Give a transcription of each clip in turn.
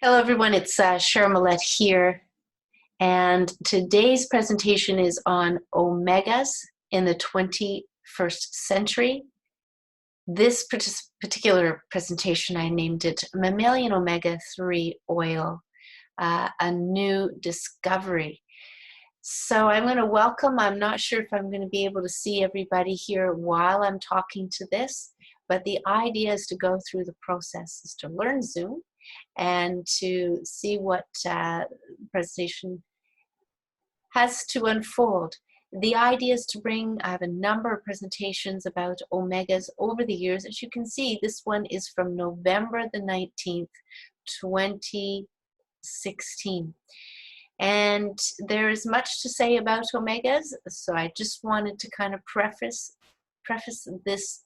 Hello, everyone. It's Cheryl Millett here, and today's presentation is on omegas in the 21st century. This particular presentation, I named it Mammalian Omega-3 Oil, a new discovery. So I'm going to welcome, I'm not sure if I'm going to be able to see everybody here while I'm talking to this, but the idea is to go through the process, is to learn Zoom and to see what presentation has to unfold. The idea is to bring, I have a number of presentations about omegas over the years. As you can see, this one is from November the 19th, 2016. And there is much to say about omegas, so I just wanted to kind of preface this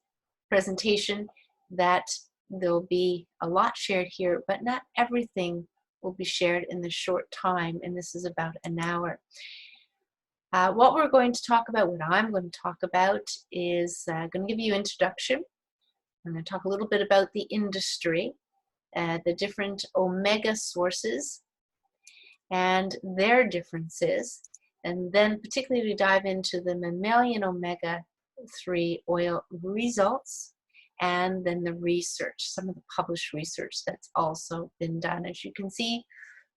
presentation that there'll be a lot shared here, but not everything will be shared in the short time, and this is about an hour. What we're going to talk about, what I'm going to talk about, is going to give you an introduction. I'm going to talk a little bit about the industry, the different omega sources, and their differences, and then particularly dive into the mammalian omega-3 oil results, and then the research, some of the published research that's also been done. As you can see,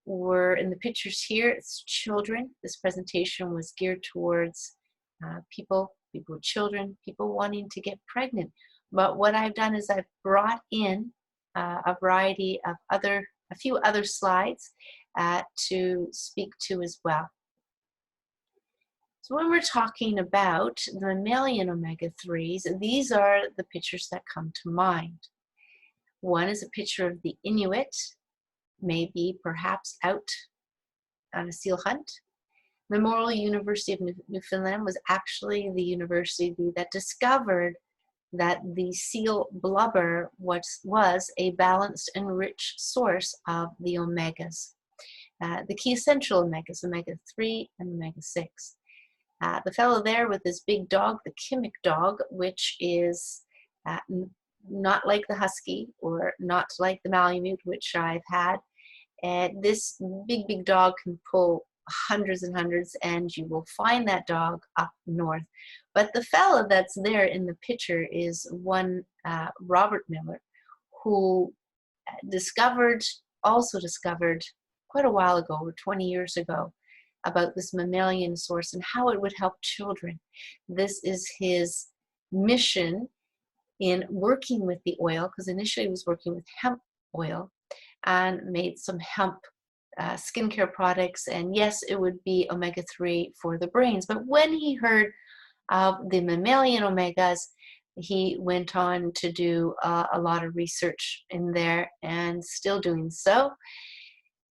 we're in the pictures here, it's children. This presentation was geared towards people with children, people wanting to get pregnant. But what I've done is I've brought in a variety of a few other slides to speak to as well. So when we're talking about the mammalian omega-3s, these are the pictures that come to mind. One is a picture of the Inuit, maybe perhaps out on a seal hunt. Memorial University of Newfoundland was actually the university that discovered that the seal blubber was a balanced and rich source of the omegas. The key essential omegas, omega-3 and omega-6. The fellow there with his big dog, the Kimmick dog, which is not like the husky or not like the Malamute, which I've had. This big dog can pull hundreds and hundreds, and you will find that dog up north. But the fellow that's there in the picture is one Robert Miller, who also discovered quite a while ago, over 20 years ago, about this mammalian source and how it would help children. This is his mission in working with the oil, because initially he was working with hemp oil and made some hemp skincare products, and yes, it would be omega-3 for the brains. But when he heard of the mammalian omegas, he went on to do a lot of research in there, and still doing so.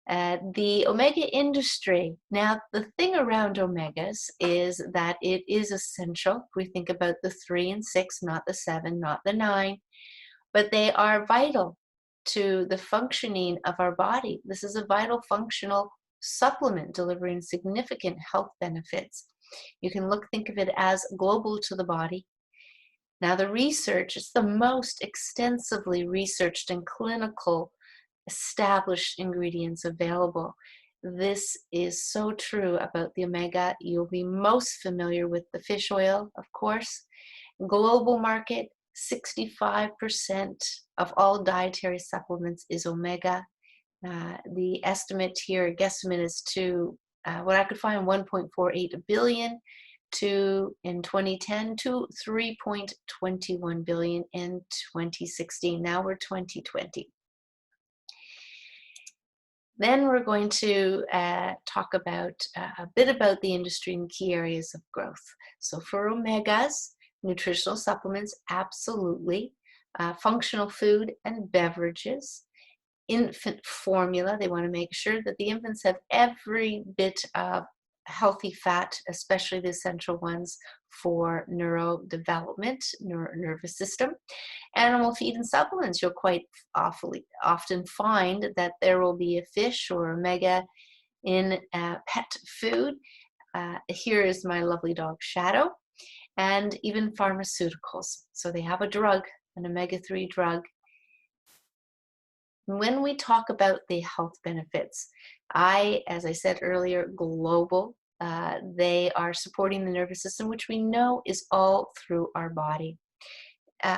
The omega industry. Now, the thing around omegas is that it is essential. If we think about the 3 and 6, not the 7, not the 9, but they are vital to the functioning of our body. This is a vital functional supplement delivering significant health benefits. You can think of it as global to the body. Now, the research is the most extensively researched and clinical established ingredients available. This is so true about the omega. You'll be most familiar with the fish oil, of course. Global market, 65% of all dietary supplements is omega. The estimate here, guesstimate, is to what I could find, 1.48 billion in 2010 to 3.21 billion in 2016. Now we're 2020. Then we're going to talk about a bit about the industry and key areas of growth. So for omegas, nutritional supplements, absolutely. Functional food and beverages. Infant formula, they want to make sure that the infants have every bit of healthy fat, especially the essential ones for neurodevelopment, nervous system. Animal feed and supplements, you'll quite often find that there will be a fish or omega in pet food. Here is my lovely dog Shadow, and even pharmaceuticals. So they have a drug, an omega-3 drug. When we talk about the health benefits, as I said earlier, global. They are supporting the nervous system, which we know is all through our body.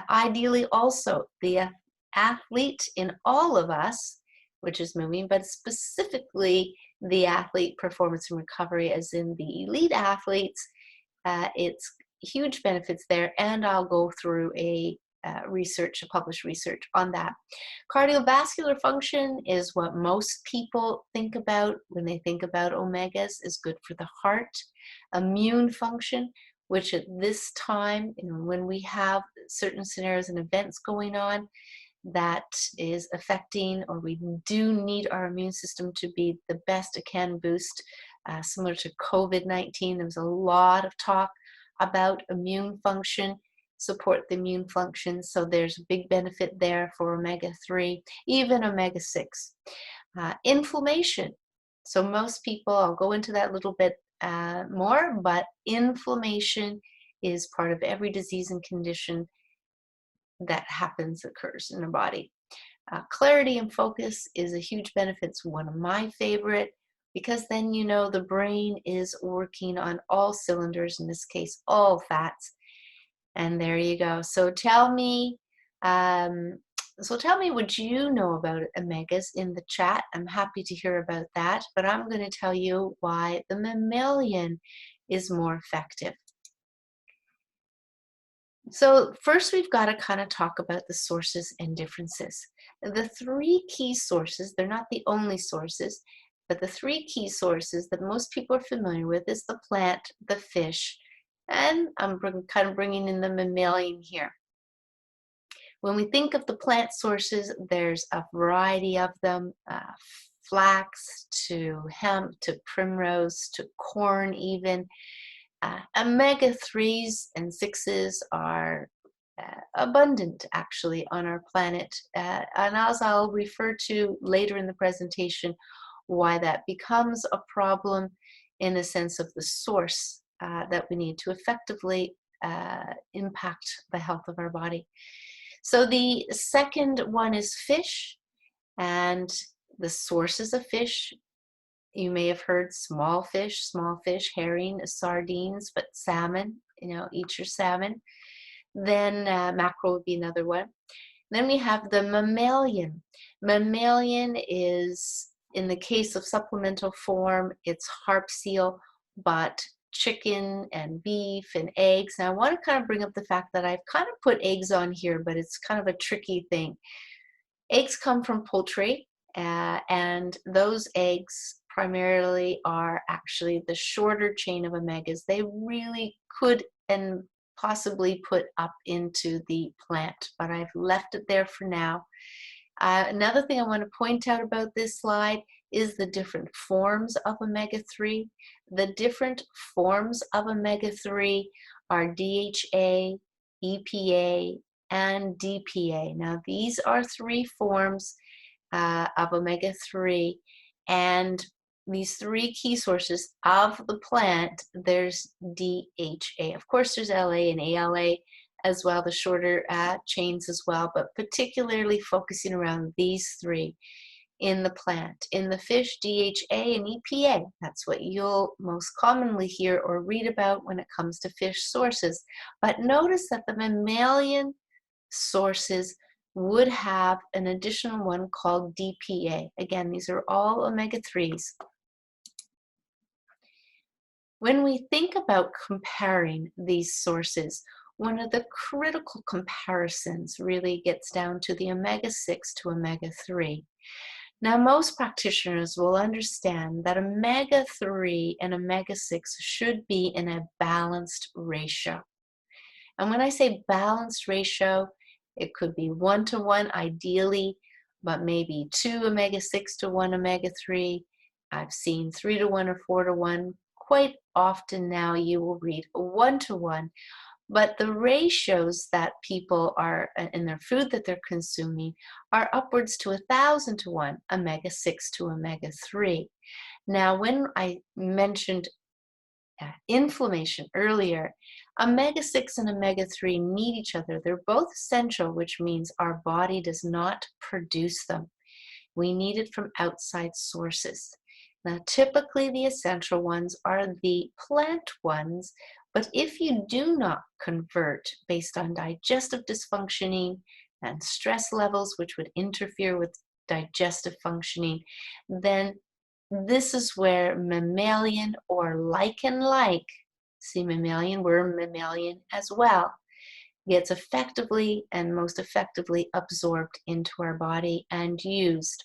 Ideally, also, the athlete in all of us, which is moving, but specifically the athlete performance and recovery, as in the elite athletes, it's huge benefits there, and I'll go through a published research on that. Cardiovascular function is what most people think about when they think about omegas, is good for the heart. Immune function, which at this time, when we have certain scenarios and events going on, that is affecting, or we do need our immune system to be the best it can boost. Similar to COVID-19, there was a lot of talk about immune function, support the immune function, so there's a big benefit there for omega-3, even omega-6. Inflammation. So most people, I'll go into that a little bit more, but inflammation is part of every disease and condition that occurs in the body. Clarity and focus is a huge benefit. It's one of my favorite, because then the brain is working on all cylinders, in this case, all fats. And there you go. So tell me, what you know about omegas in the chat. I'm happy to hear about that, but I'm going to tell you why the mammalian is more effective. So first, we've got to kind of talk about the sources and differences. The three key sources, they're not the only sources, but the three key sources that most people are familiar with is the plant, the fish, and I'm kind of bringing in the mammalian here. When we think of the plant sources, there's a variety of them, flax to hemp to primrose to corn even. Omega-3s and 6s are abundant actually on our planet, and as I'll refer to later in the presentation, why that becomes a problem in the sense of the source that we need to effectively impact the health of our body. So the second one is fish, and the sources of fish. You may have heard small fish, herring, sardines, but salmon, eat your salmon. Then mackerel would be another one. Then we have the mammalian. Mammalian is, in the case of supplemental form, it's harp seal, but chicken and beef and eggs. Now I want to kind of bring up the fact that I've kind of put eggs on here, but it's kind of a tricky thing. Eggs come from poultry, and those eggs primarily are actually the shorter chain of omegas. They really could and possibly put up into the plant, but I've left it there for now. Another thing I want to point out about this slide is the different forms of omega-3. The different forms of omega-3 are DHA, EPA, and DPA. Now these are three forms of omega-3, and these three key sources of the plant, there's DHA. Of course, there's LA and ALA as well, the shorter chains as well, but particularly focusing around these three in the plant. In the fish, DHA and EPA. That's what you'll most commonly hear or read about when it comes to fish sources. But notice that the mammalian sources would have an additional one called DPA. Again, these are all omega-3s. When we think about comparing these sources, one of the critical comparisons really gets down to the omega-6 to omega-3. Now, most practitioners will understand that omega-3 and omega-6 should be in a balanced ratio. And when I say balanced ratio, it could be 1-to-1 ideally, but maybe 2 omega-6 to 1 omega-3. I've seen 3-to-1 or 4-to-1. Quite often now you will read 1-to-1, but the ratios that people are in their food that they're consuming are upwards to 1,000-to-1 omega-6 to omega-3. Now, when I mentioned inflammation earlier, omega-6 and omega-3 need each other. They're both essential, which means our body does not produce them. We need it from outside sources. Now, typically the essential ones are the plant ones, but if you do not convert based on digestive dysfunctioning and stress levels, which would interfere with digestive functioning, then this is where mammalian or lichen-like, see mammalian, we're mammalian as well, gets effectively and most effectively absorbed into our body and used.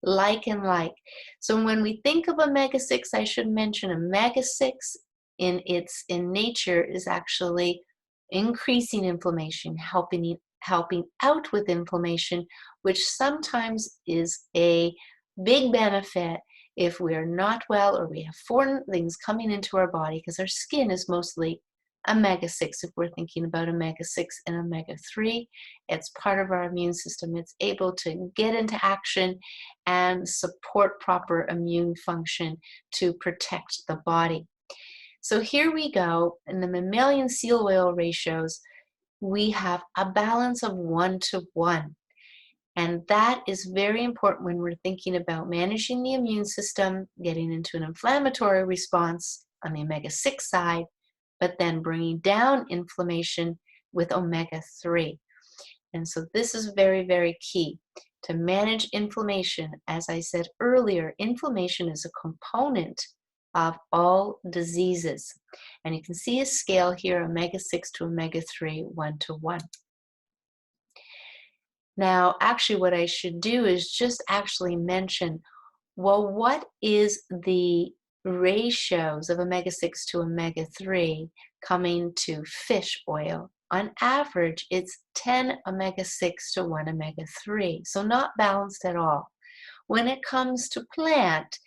Lichen-like. So when we think of omega-6, I should mention omega-6 in nature is actually increasing inflammation, helping out with inflammation, which sometimes is a big benefit if we are not well or we have foreign things coming into our body, because our skin is mostly omega-6. If we're thinking about omega-6 and omega-3, it's part of our immune system. It's able to get into action and support proper immune function to protect the body. So here we go. In the mammalian seal oil ratios, we have a balance of 1:1. And that is very important when we're thinking about managing the immune system, getting into an inflammatory response on the omega-6 side, but then bringing down inflammation with omega-3. And so this is very, very key to manage inflammation. As I said earlier, inflammation is a component of all diseases. And you can see a scale here, omega-6 to omega-3, 1:1. Now, actually, what I should do is just actually mention, well, what is the ratios of omega-6 to omega-3 coming to fish oil? On average, it's 10 omega-6 to 1 omega-3, so not balanced at all. When it comes to plant,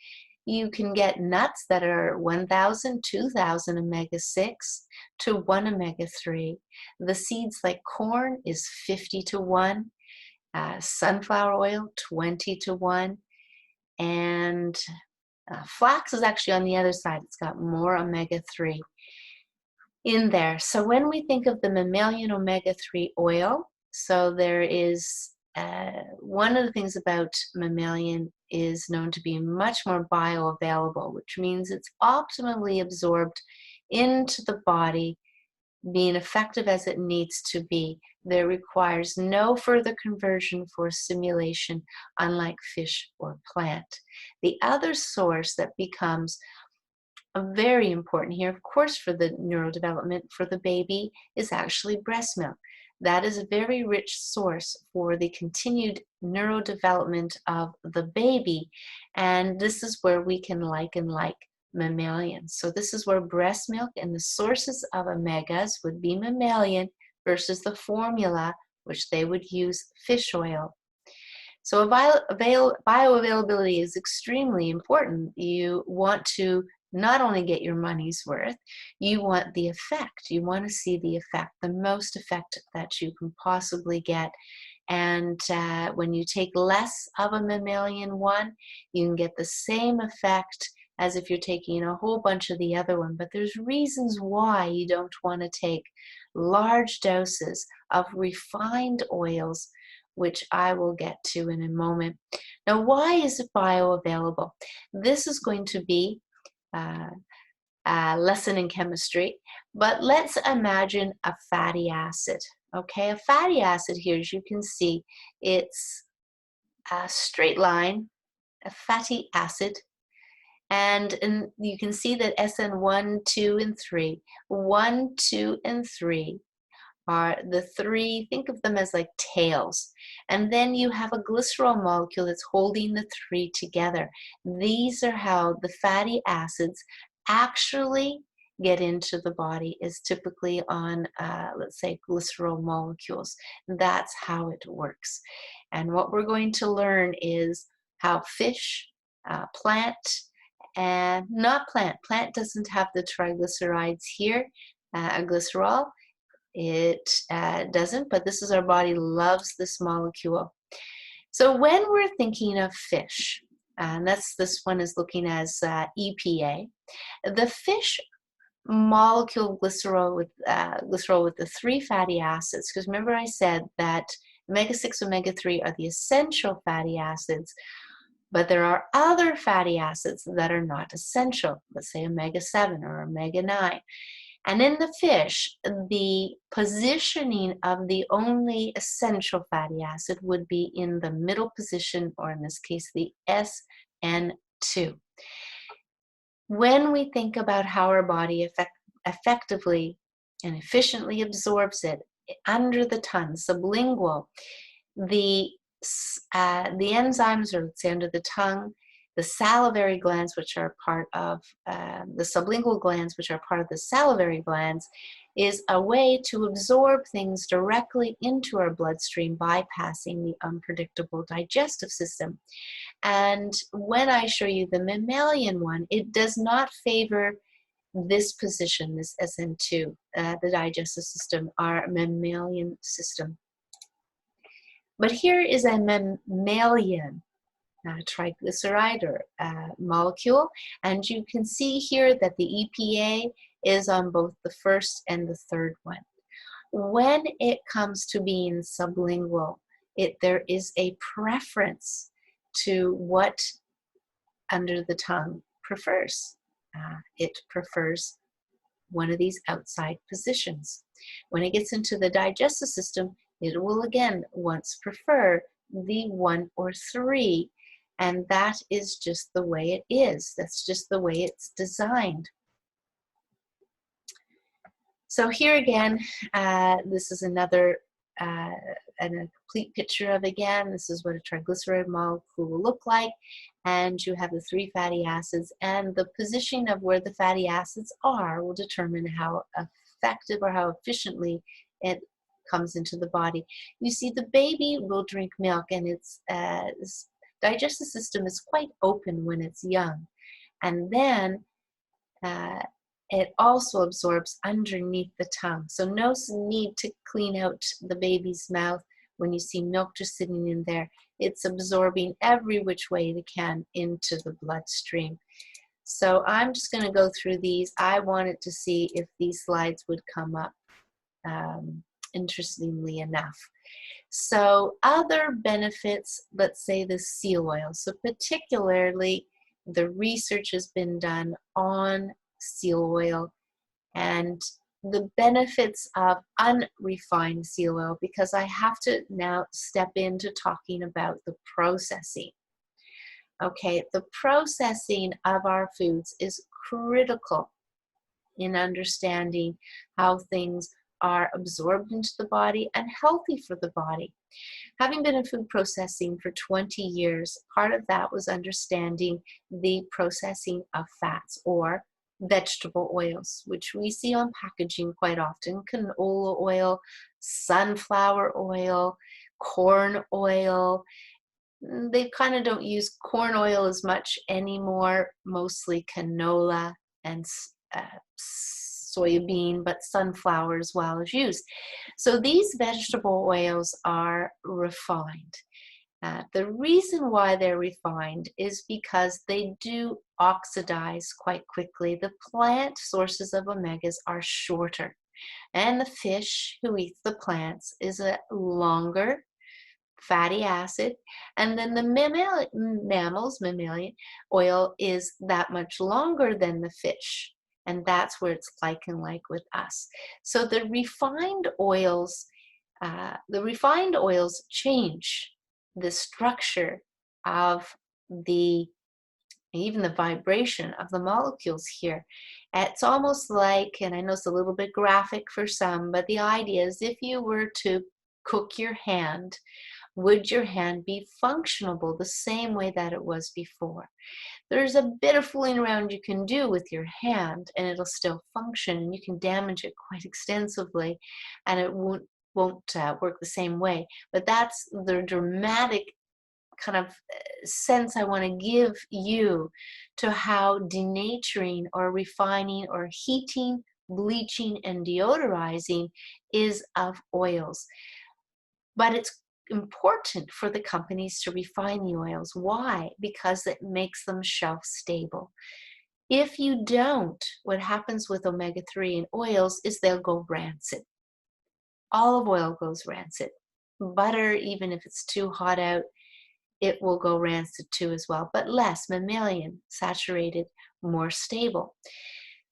you can get nuts that are 1,000, 2,000 omega-6 to 1 omega-3. The seeds like corn is 50:1. Sunflower oil, 20:1, and flax is actually on the other side. It's got more omega-3 in there. So when we think of the mammalian omega-3 oil, so there is one of the things about mammalian is known to be much more bioavailable, which means it's optimally absorbed into the body, being effective as it needs to be. There requires no further conversion for assimilation, unlike fish or plant. The other source that becomes very important here, of course, for the neurodevelopment for the baby, is actually breast milk. That is a very rich source for the continued neurodevelopment of the baby, and this is where we can liken like mammalian. So this is where breast milk and the sources of omegas would be mammalian versus the formula, which they would use fish oil. So bioavailability is extremely important. You want to not only get your money's worth, you want the effect. You want to see the effect, the most effect that you can possibly get. And when you take less of a mammalian one, you can get the same effect as if you're taking a whole bunch of the other one. But there's reasons why you don't want to take large doses of refined oils, which I will get to in a moment. Now, why is it bioavailable? This is going to be a lesson in chemistry, but let's imagine a fatty acid. Okay, a fatty acid here, as you can see, it's a straight line, a fatty acid, and you can see that SN1, 2, and 3. 1, 2, and 3 are the three, think of them as like tails. And then you have a glycerol molecule that's holding the three together. These are how the fatty acids actually get into the body, is typically on, let's say, glycerol molecules. That's how it works. And what we're going to learn is how fish, plant, and not plant. Plant doesn't have the triglycerides here, glycerol. It doesn't, but this is our body loves this molecule. So when we're thinking of fish, and this one is looking as EPA, the fish molecule glycerol with the three fatty acids, because remember I said that Omega-6, omega-3 are the essential fatty acids, but there are other fatty acids that are not essential, let's say omega-7 or omega-9. And in the fish, the positioning of the only essential fatty acid would be in the middle position, or in this case, the SN2. When we think about how our body effectively and efficiently absorbs it under the tongue, sublingual, the enzymes, or let's say under the tongue, the salivary glands, which are part of the sublingual glands, which are part of the salivary glands, is a way to absorb things directly into our bloodstream, bypassing the unpredictable digestive system. And when I show you the mammalian one, it does not favor this position, this SN2, the digestive system, our mammalian system. But here is a mammalian triglyceride or molecule, and you can see here that the EPA is on both the first and the third one. When it comes to being sublingual, there is a preference to what under the tongue prefers. It prefers one of these outside positions. When it gets into the digestive system, it will again once prefer the 1 or 3, and that is just the way it is. That's just the way it's designed. So here again, this is another a complete picture of, again, this is what a triglyceride molecule will look like, and you have the 3 fatty acids, and the positioning of where the fatty acids are will determine how effective or how efficiently it comes into the body. You see, the baby will drink milk, and its digestive system is quite open when it's young, and then it also absorbs underneath the tongue. So no need to clean out the baby's mouth when you see milk just sitting in there. It's absorbing every which way it can into the bloodstream. So I'm just going to go through these. I wanted to see if these slides would come up, interestingly enough. So other benefits, let's say the seal oil. So particularly the research has been done on seal oil and the benefits of unrefined seal oil, because I have to now step into talking about the processing. Okay, the processing of our foods is critical in understanding how things are absorbed into the body and healthy for the body. Having been in food processing for 20 years, part of that was understanding the processing of fats or vegetable oils, which we see on packaging quite often: canola oil, sunflower oil, corn oil. They kind of don't use corn oil as much anymore, mostly canola and soybean, but sunflower as well is used. So these vegetable oils are refined. The reason why they're refined is because they do oxidize quite quickly. The plant sources of omegas are shorter, and the fish who eats the plants is a longer fatty acid, and then the mammalian oil is that much longer than the fish, and that's where it's like with us. So the refined oils change the structure of even the vibration of the molecules here. It's almost like, and I know it's a little bit graphic for some, but the idea is if you were to cook your hand, would your hand be functionable the same way that it was before? There's a bit of fooling around you can do with your hand and it'll still function, and you can damage it quite extensively and it won't work the same way. But that's the dramatic kind of sense I want to give you to how denaturing or refining or heating, bleaching, and deodorizing is of oils. But it's important for the companies to refine the oils. Why? Because it makes them shelf stable. If you don't, what happens with omega-3 and oils is they'll go rancid. Olive oil goes rancid. Butter, even if it's too hot out, it will go rancid too as well, but less mammalian, saturated, more stable.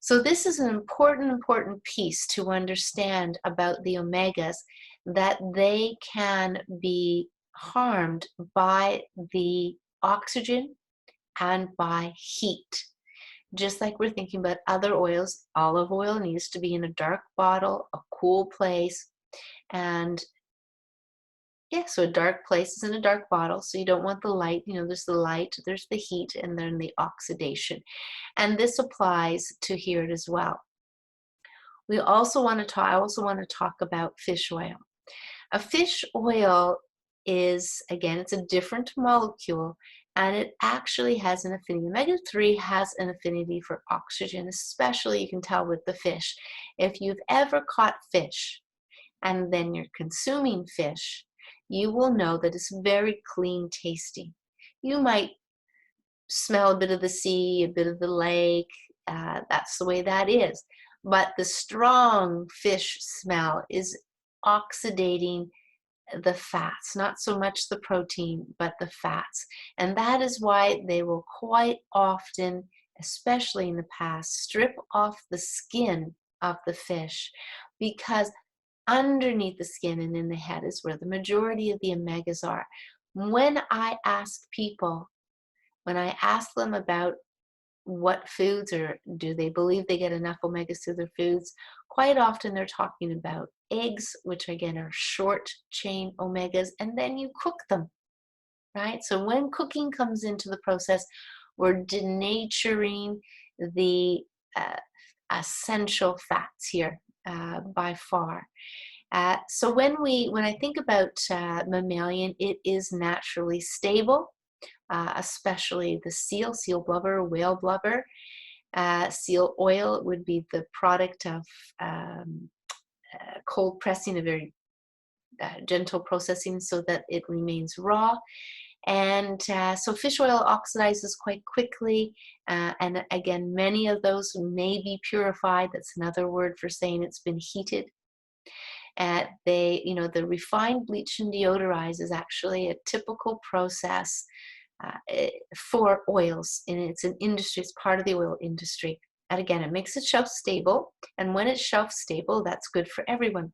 So this is an important piece to understand about the omegas, that they can be harmed by the oxygen and by heat. Just like we're thinking about other oils, olive oil needs to be in a dark bottle, a cool place, and yeah, so a dark place is in a dark bottle, so you don't want the light, there's the light, there's the heat, and then the oxidation. And this applies to here as well. I also want to talk about fish oil. A fish oil is, again, it's a different molecule, and it actually has an affinity. Omega-3 has an affinity for oxygen, especially you can tell with the fish. If you've ever caught fish and then you're consuming fish, you will know that it's very clean tasting. You might smell a bit of the sea, a bit of the lake. That's the way that is. But the strong fish smell is oxidating the fats, not so much the protein, but the fats. And that is why they will quite often, especially in the past, strip off the skin of the fish, because underneath the skin and in the head is where the majority of the omegas are. When I ask them about what foods, or do they believe they get enough omegas through their foods, quite often they're talking about eggs, which again are short chain omegas, and then you cook them, right? So when cooking comes into the process, we're denaturing the essential fats here by far. So when I think about mammalian, it is naturally stable. Especially the seal blubber, whale blubber. Seal oil would be the product of cold pressing, a very gentle processing so that it remains raw. And so fish oil oxidizes quite quickly. And again, many of those may be purified. That's another word for saying it's been heated. The refined, bleach, and deodorize is actually a typical process for oils, and it's an industry, it's part of the oil industry. And again, it makes it shelf stable, and when it's shelf stable, that's good for everyone.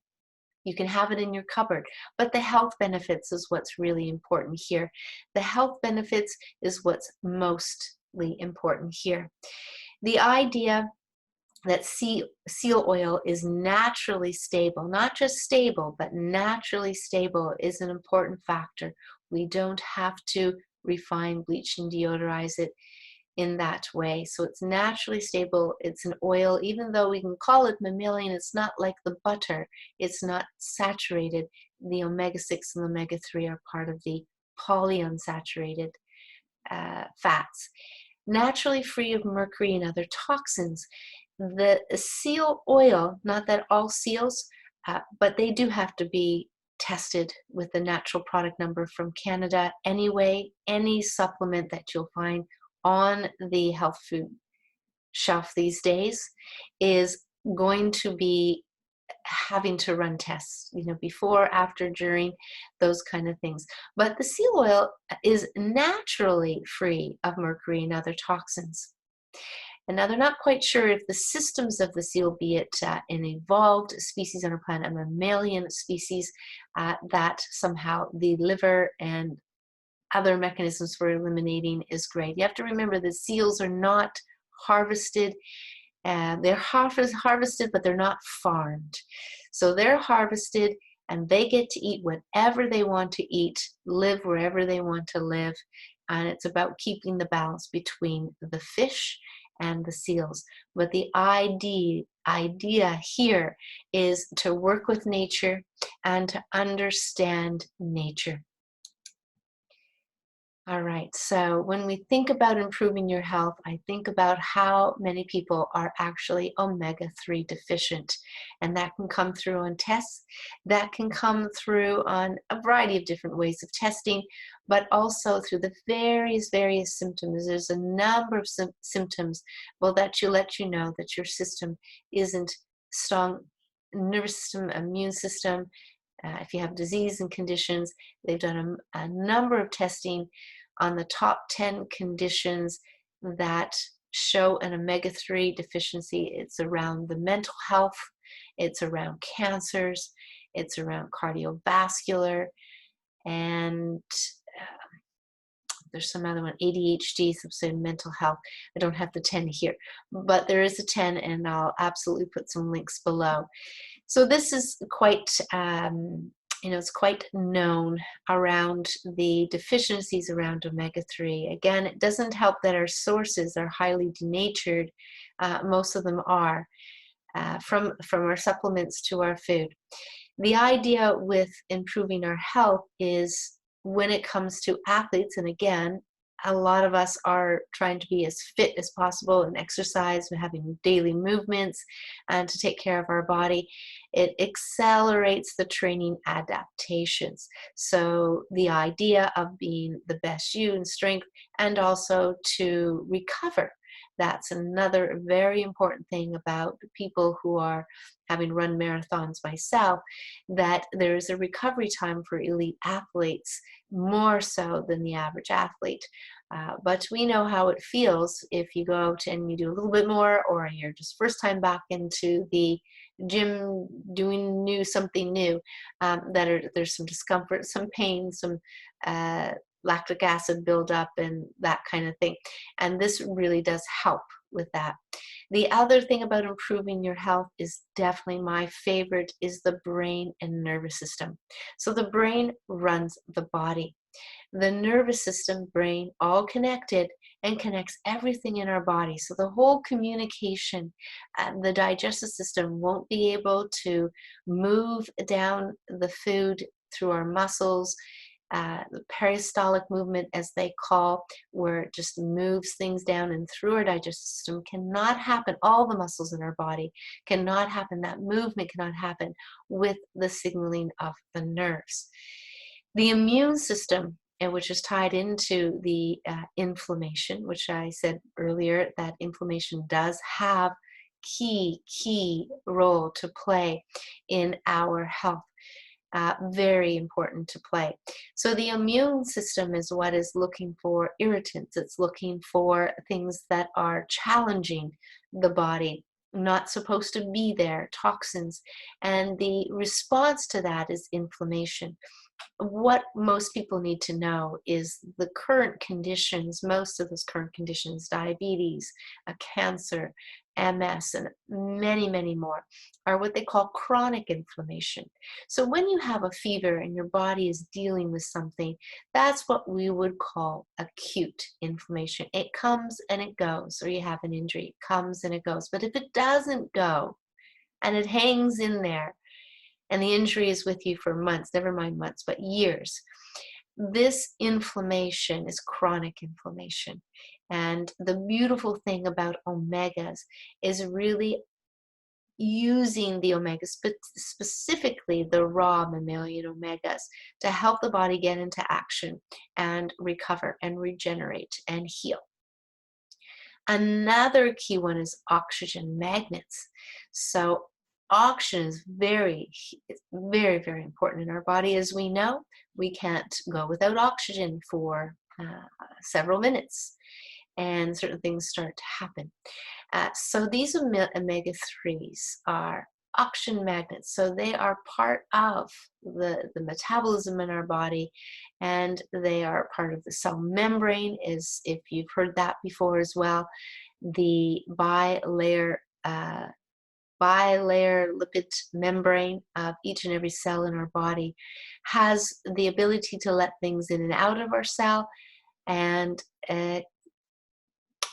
You can have it in your cupboard, but the health benefits is what's really important here. The health benefits is what's mostly important here. The idea that seal oil is naturally stable, not just stable, but naturally stable, is an important factor. We don't have to refine, bleach, and deodorize it in that way. So it's naturally stable. It's an oil. Even though we can call it mammalian, it's not like the butter. It's not saturated. The omega-6 and omega-3 are part of the polyunsaturated fats. Naturally free of mercury and other toxins. The seal oil, not that all seals, but they do have to be tested with the natural product number from Canada anyway. Any supplement that you'll find on the health food shelf these days is going to be having to run tests, before, after, during, those kind of things. But the seal oil is naturally free of mercury and other toxins. And now they're not quite sure if the systems of the seal, be it an evolved species on our planet, a mammalian species, that somehow the liver and other mechanisms for eliminating is great. You have to remember that seals are not harvested. They're harvested, but they're not farmed. So they're harvested, and they get to eat whatever they want to eat, live wherever they want to live. And it's about keeping the balance between the fish and the seals. But the idea here is to work with nature and to understand nature. All right, so when we think about improving your health, I think about how many people are actually omega-3 deficient. And that can come through on tests, that can come through on a variety of different ways of testing, but also through the various symptoms. There's a number of symptoms, that let you know that your system isn't strong. Nervous system, immune system, if you have disease and conditions. They've done a number of testing on the top 10 conditions that show an omega-3 deficiency. It's around the mental health, it's around cancers, it's around cardiovascular, and there's some other one, ADHD, some mental health. I don't have the 10 here, but there is a 10, and I'll absolutely put some links below. So this is quite, it's quite known around the deficiencies around omega-3. Again, it doesn't help that our sources are highly denatured. Most of them are, from our supplements to our food. The idea with improving our health is, when it comes to athletes, and again, a lot of us are trying to be as fit as possible and exercise and having daily movements and to take care of our body, it accelerates the training adaptations. So the idea of being the best you in strength and also to recover. That's another very important thing about people who are having run marathons myself, that there is a recovery time for elite athletes, more so than the average athlete. But we know how it feels if you go out and you do a little bit more, or you're just first time back into the gym doing something new, there's some discomfort, some pain, some lactic acid buildup and that kind of thing. And this really does help with that. The other thing about improving your health is definitely my favorite is the brain and nervous system. So the brain runs the body. The nervous system, brain, all connected and connects everything in our body. So the whole communication, the digestive system won't be able to move down the food through our muscles. The peristaltic movement, as they call, where it just moves things down and through our digestive system, cannot happen. All the muscles in our body cannot happen. That movement cannot happen with the signaling of the nerves. The immune system, which is tied into the inflammation, which I said earlier, that inflammation does have key role to play in our health. Very important to play. So the immune system is what is looking for irritants. It's looking for things that are challenging the body, not supposed to be there, toxins. And the response to that is inflammation. What most people need to know is the current conditions, most of those current conditions, diabetes, cancer, MS, and many more, are what they call chronic inflammation. So when you have a fever and your body is dealing with something, that's what we would call acute inflammation. It comes and it goes, or you have an injury, it comes and it goes. But if it doesn't go and it hangs in there, and the injury is with you for months, never mind months, but years, this inflammation is chronic inflammation. And the beautiful thing about omegas is really using the omegas, specifically the raw mammalian omegas, to help the body get into action and recover and regenerate and heal. Another key one is oxygen magnets. So oxygen is very important in our body. As we know, we can't go without oxygen for several minutes, and certain things start to happen. So these omega-3s are oxygen magnets. So they are part of the metabolism in our body, and they are part of the cell membrane, is, if you've heard that before as well, the bilayer lipid membrane of each and every cell in our body has the ability to let things in and out of our cell, and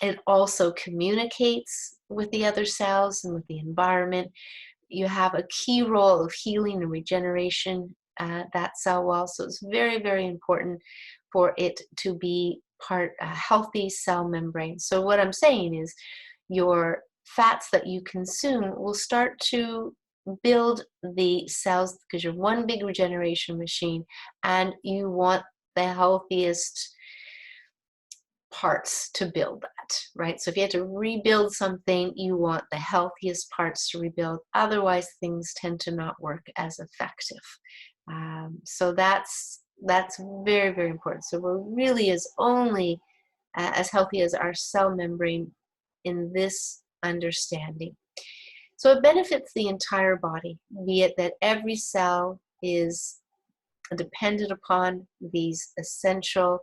it also communicates with the other cells and with the environment. You have a key role of healing and regeneration that cell wall, so it's very important for it to be part a healthy cell membrane. So what I'm saying is, your fats that you consume will start to build the cells, because you're one big regeneration machine, and you want the healthiest parts to build that, right? So if you have to rebuild something, you want the healthiest parts to rebuild. Otherwise, things tend to not work as effective. So that's very, very important. So we're really is only as healthy as our cell membrane in this understanding. So it benefits the entire body, be it that every cell is dependent upon these essential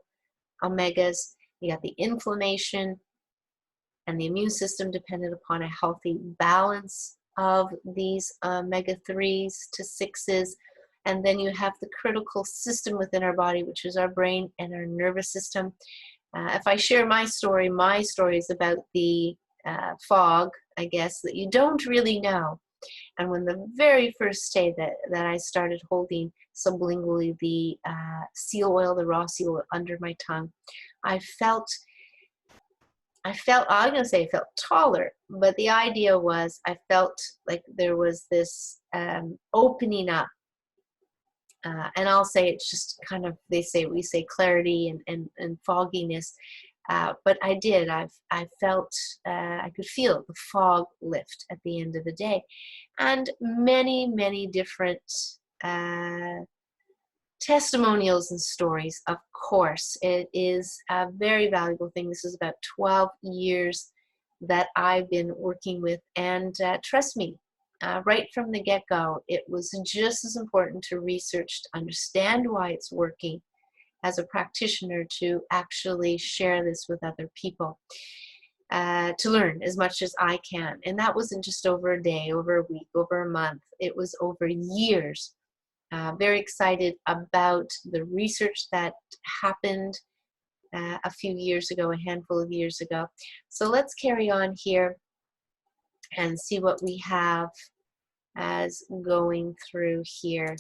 omegas. You got the inflammation and the immune system dependent upon a healthy balance of these omega-3s to 6s. And then you have the critical system within our body, which is our brain and our nervous system. If I share my story is about the fog, I guess, that you don't really know. And when the very first day that I started holding sublingually the seal oil, the raw seal oil under my tongue, I felt, I'm going to say I felt taller, but the idea was I felt like there was this opening up. And I'll say it's just kind of, we say clarity and fogginess. But I did. I felt, I could feel the fog lift at the end of the day. And many, many different testimonials and stories, of course. It is a very valuable thing. This is about 12 years that I've been working with. And trust me, right from the get-go, it was just as important to research, to understand why it's working as a practitioner, to actually share this with other people, to learn as much as I can. And that wasn't just over a day, over a week, over a month. It was over years. Very excited about the research that happened a few years ago, a handful of years ago. So let's carry on here and see what we have as going through here.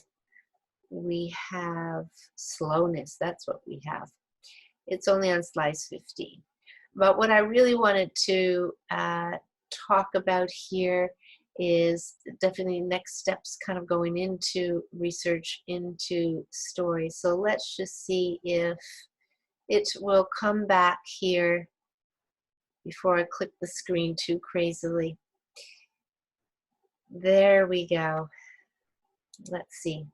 We have slowness. That's what we have. It's only on slide 15. But what I really wanted to talk about here is definitely next steps, kind of going into research, into stories. So let's just see if it will come back here before I click the screen too crazily. There we go. Let's see.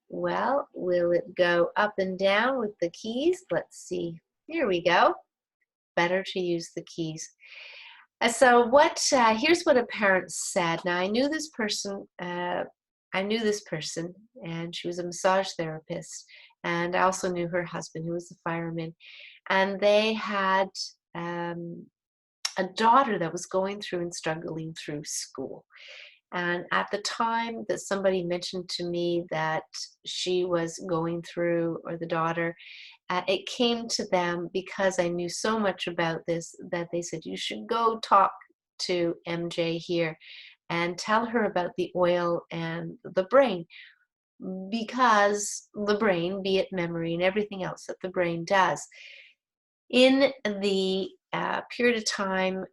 Well, will it go up and down with the keys? Let's see. Here we go. Better to use the keys. So here's what a parent said. Now, I knew this person, and she was a massage therapist, and I also knew her husband, who was a fireman, and they had a daughter that was going through and struggling through school. And at the time that somebody mentioned to me that she was going through, or the daughter, it came to them because I knew so much about this that they said, you should go talk to MJ here and tell her about the oil and the brain, because the brain, be it memory and everything else that the brain does, in the period of time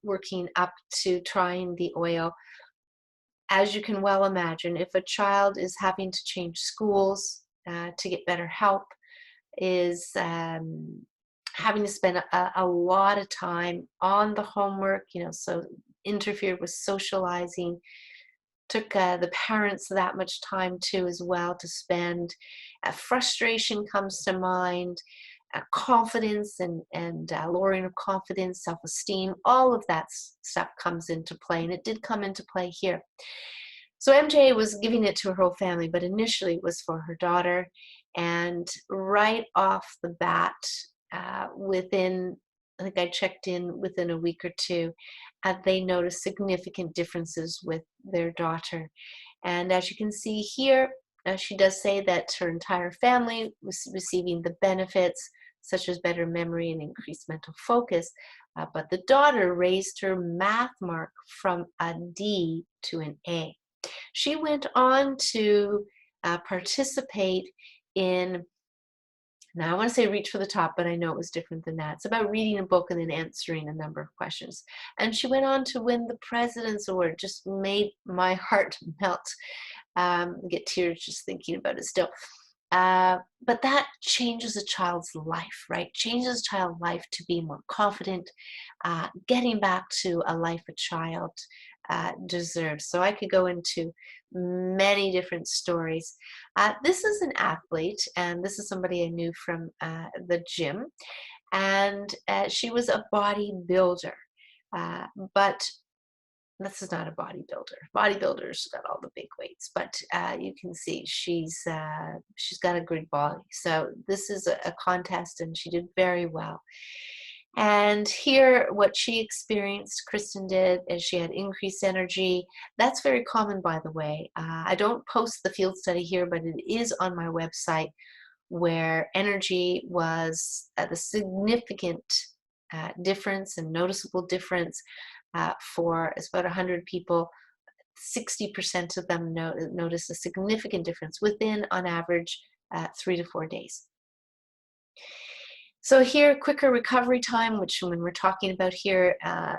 working up to trying the oil, as you can well imagine, if a child is having to change schools to get better help, is having to spend a lot of time on the homework, so interfered with socializing, took the parents that much time too as well to spend. Frustration comes to mind, confidence and lowering of confidence, self-esteem, all of that stuff comes into play, and it did come into play here. So MJ was giving it to her whole family, but initially it was for her daughter. And right off the bat, I think I checked in within a week or two, they noticed significant differences with their daughter. And as you can see here, she does say that her entire family was receiving the benefits, such as better memory and increased mental focus. But the daughter raised her math mark from a D to an A. She went on to participate in, now I want to say reach for the top, but I know it was different than that. It's about reading a book and then answering a number of questions. And she went on to win the President's Award. Just made my heart melt. Get tears just thinking about it still. But that changes a child's life, right? Changes a child's life to be more confident, getting back to a life a child deserves. So I could go into many different stories. This is an athlete, and this is somebody I knew from the gym, and she was a bodybuilder. Uh, but this is not a bodybuilder. Bodybuilders got all the big weights, but you can see she's got a good body. So this is a contest, and she did very well. And here, what she experienced, Kristen did, is she had increased energy. That's very common, by the way. I don't post the field study here, but it is on my website, where energy was the significant difference and noticeable difference for it's about 100 people. 60% of them notice a significant difference within, on average, 3 to 4 days. So here, quicker recovery time, which when we're talking about here,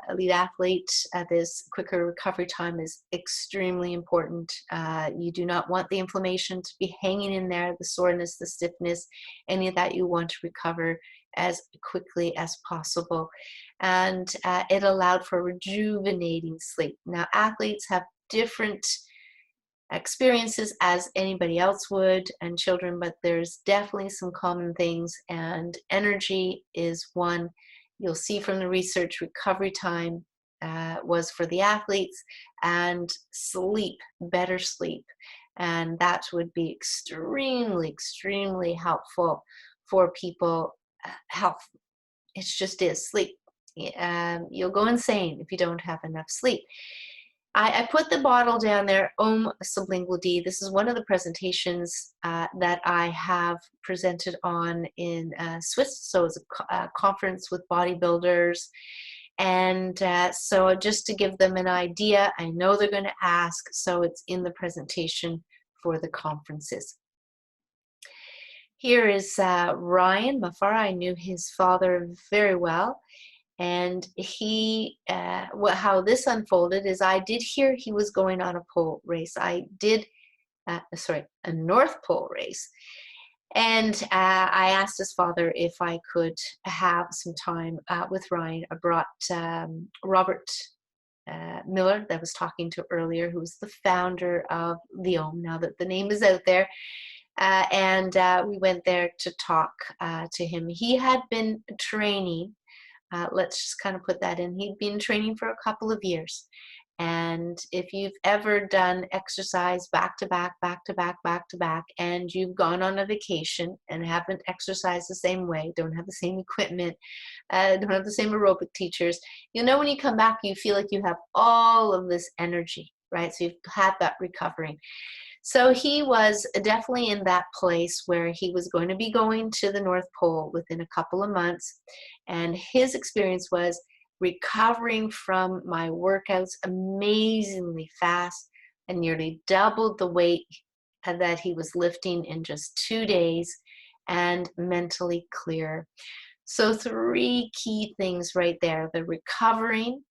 elite athlete, this quicker recovery time is extremely important. You do not want the inflammation to be hanging in there, the soreness, the stiffness, any of that. You want to recover as quickly as possible. And it allowed for rejuvenating sleep. Now, athletes have different experiences as anybody else would, and children, but there's definitely some common things, and energy is one. You'll see from the research, recovery time was for the athletes, and sleep, better sleep, and that would be extremely helpful for people. Health, it just is sleep. You'll go insane if you don't have enough sleep. I put the bottle down there, sublingual D. This is one of the presentations that I have presented on in Swiss. So it's a conference with bodybuilders. And so just to give them an idea, I know they're going to ask, so it's in the presentation for the conferences. Here is Ryan Mafara. I knew his father very well. And he, how this unfolded is I did hear he was going on a pole race. I did, a North Pole race. And I asked his father if I could have some time with Ryan. I brought Robert Miller, that I was talking to earlier, who's the founder of the Hmmm, now that the name is out there. And we went there to talk to him. He had been training. Let's just kind of put that in. He'd been training for a couple of years. And if you've ever done exercise back to back, and you've gone on a vacation and haven't exercised the same way, don't have the same equipment, don't have the same aerobic teachers, you know, when you come back, you feel like you have all of this energy, right? So you've had that recovering. So he was definitely in that place where he was going to be going to the North Pole within a couple of months. And his experience was recovering from my workouts amazingly fast, and nearly doubled the weight that he was lifting in just 2 days, and mentally clear. So 3 key things right there: the recovering,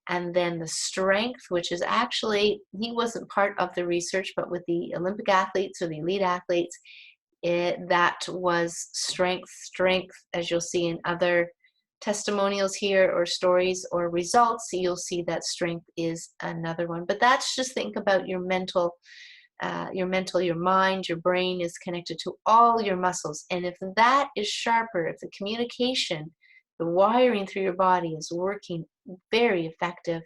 and then the strength, which is actually, he wasn't part of the research, but with the Olympic athletes or the elite athletes, that was strength, as you'll see in other testimonials here or stories or results, you'll see that strength is another one. But that's just, think about your mental, your mind, your brain is connected to all your muscles. And if that is sharper, if the communication, the wiring through your body is working very effective,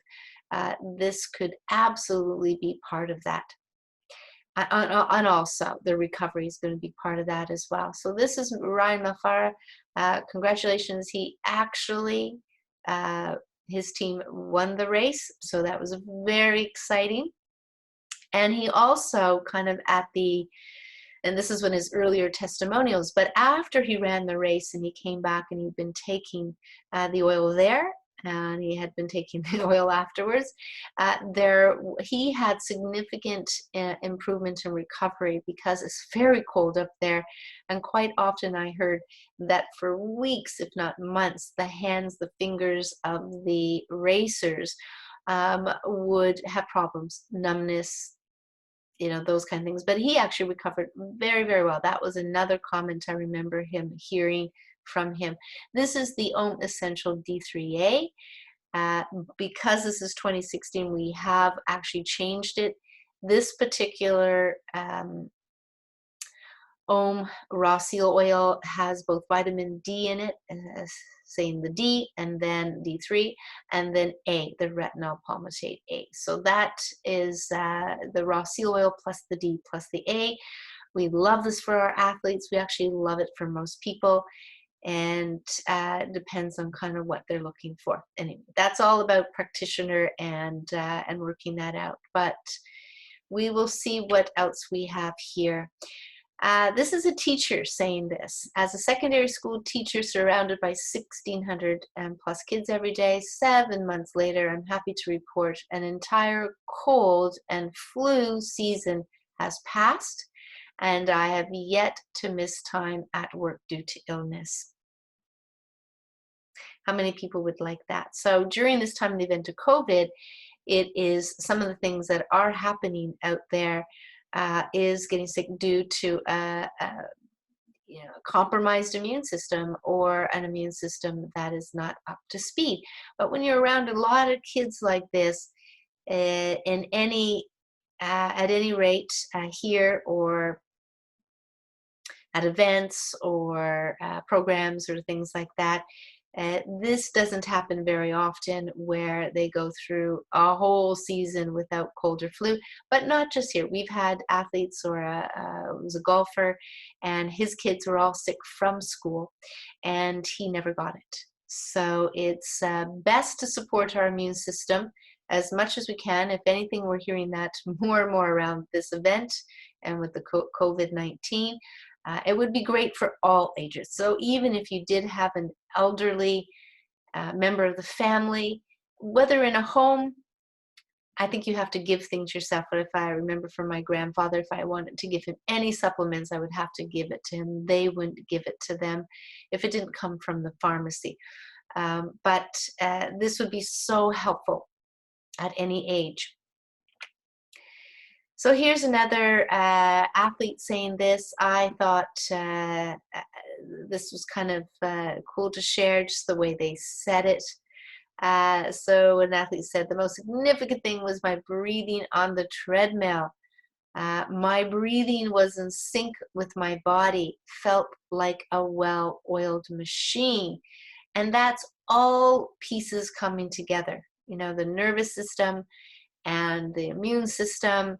this could absolutely be part of that. And also the recovery is going to be part of that as well. So this is Ryan Mafara. Congratulations. He actually, his team won the race. So that was very exciting. And he also kind of and this is one of his earlier testimonials, but after he ran the race and he came back and he'd been taking the oil there, and he had been taking the oil afterwards, he had significant improvement in recovery, because it's very cold up there. And quite often I heard that for weeks, if not months, the hands, the fingers of the racers would have problems, numbness, those kind of things. But he actually recovered very well. That was another comment I remember him hearing from him. This is the Hmmm Essential D3A. Uh, because this is 2016, we have actually changed it. This particular raw seal oil has both vitamin D in it, saying the D, and then D3, and then A, the retinol palmitate A. So that is the raw seal oil plus the D plus the A. We love this for our athletes. We actually love it for most people, and depends on kind of what they're looking for. Anyway, that's all about practitioner and working that out. But we will see what else we have here. This is a teacher saying this. As a secondary school teacher surrounded by 1,600 plus kids every day, 7 months later, I'm happy to report an entire cold and flu season has passed, and I have yet to miss time at work due to illness. How many people would like that? So during this time in the event of COVID, it is some of the things that are happening out there is getting sick due to a compromised immune system, or an immune system that is not up to speed. But when you're around a lot of kids like this, in any at any rate, here or at events or programs or things like that, this doesn't happen very often, where they go through a whole season without cold or flu. But not just here. We've had athletes, or was a golfer, and his kids were all sick from school, and he never got it. So it's best to support our immune system as much as we can. If anything, we're hearing that more and more around this event and with the COVID-19. It would be great for all ages. So even if you did have an elderly member of the family, whether in a home, I think you have to give things yourself. But if I remember from my grandfather, if I wanted to give him any supplements, I would have to give it to him. They wouldn't give it to them if it didn't come from the pharmacy. But this would be so helpful at any age. So here's another athlete saying this. I thought this was kind of cool to share, just the way they said it. So an athlete said, the most significant thing was my breathing on the treadmill. My breathing was in sync with my body, felt like a well-oiled machine. And that's all pieces coming together. You know, the nervous system and the immune system,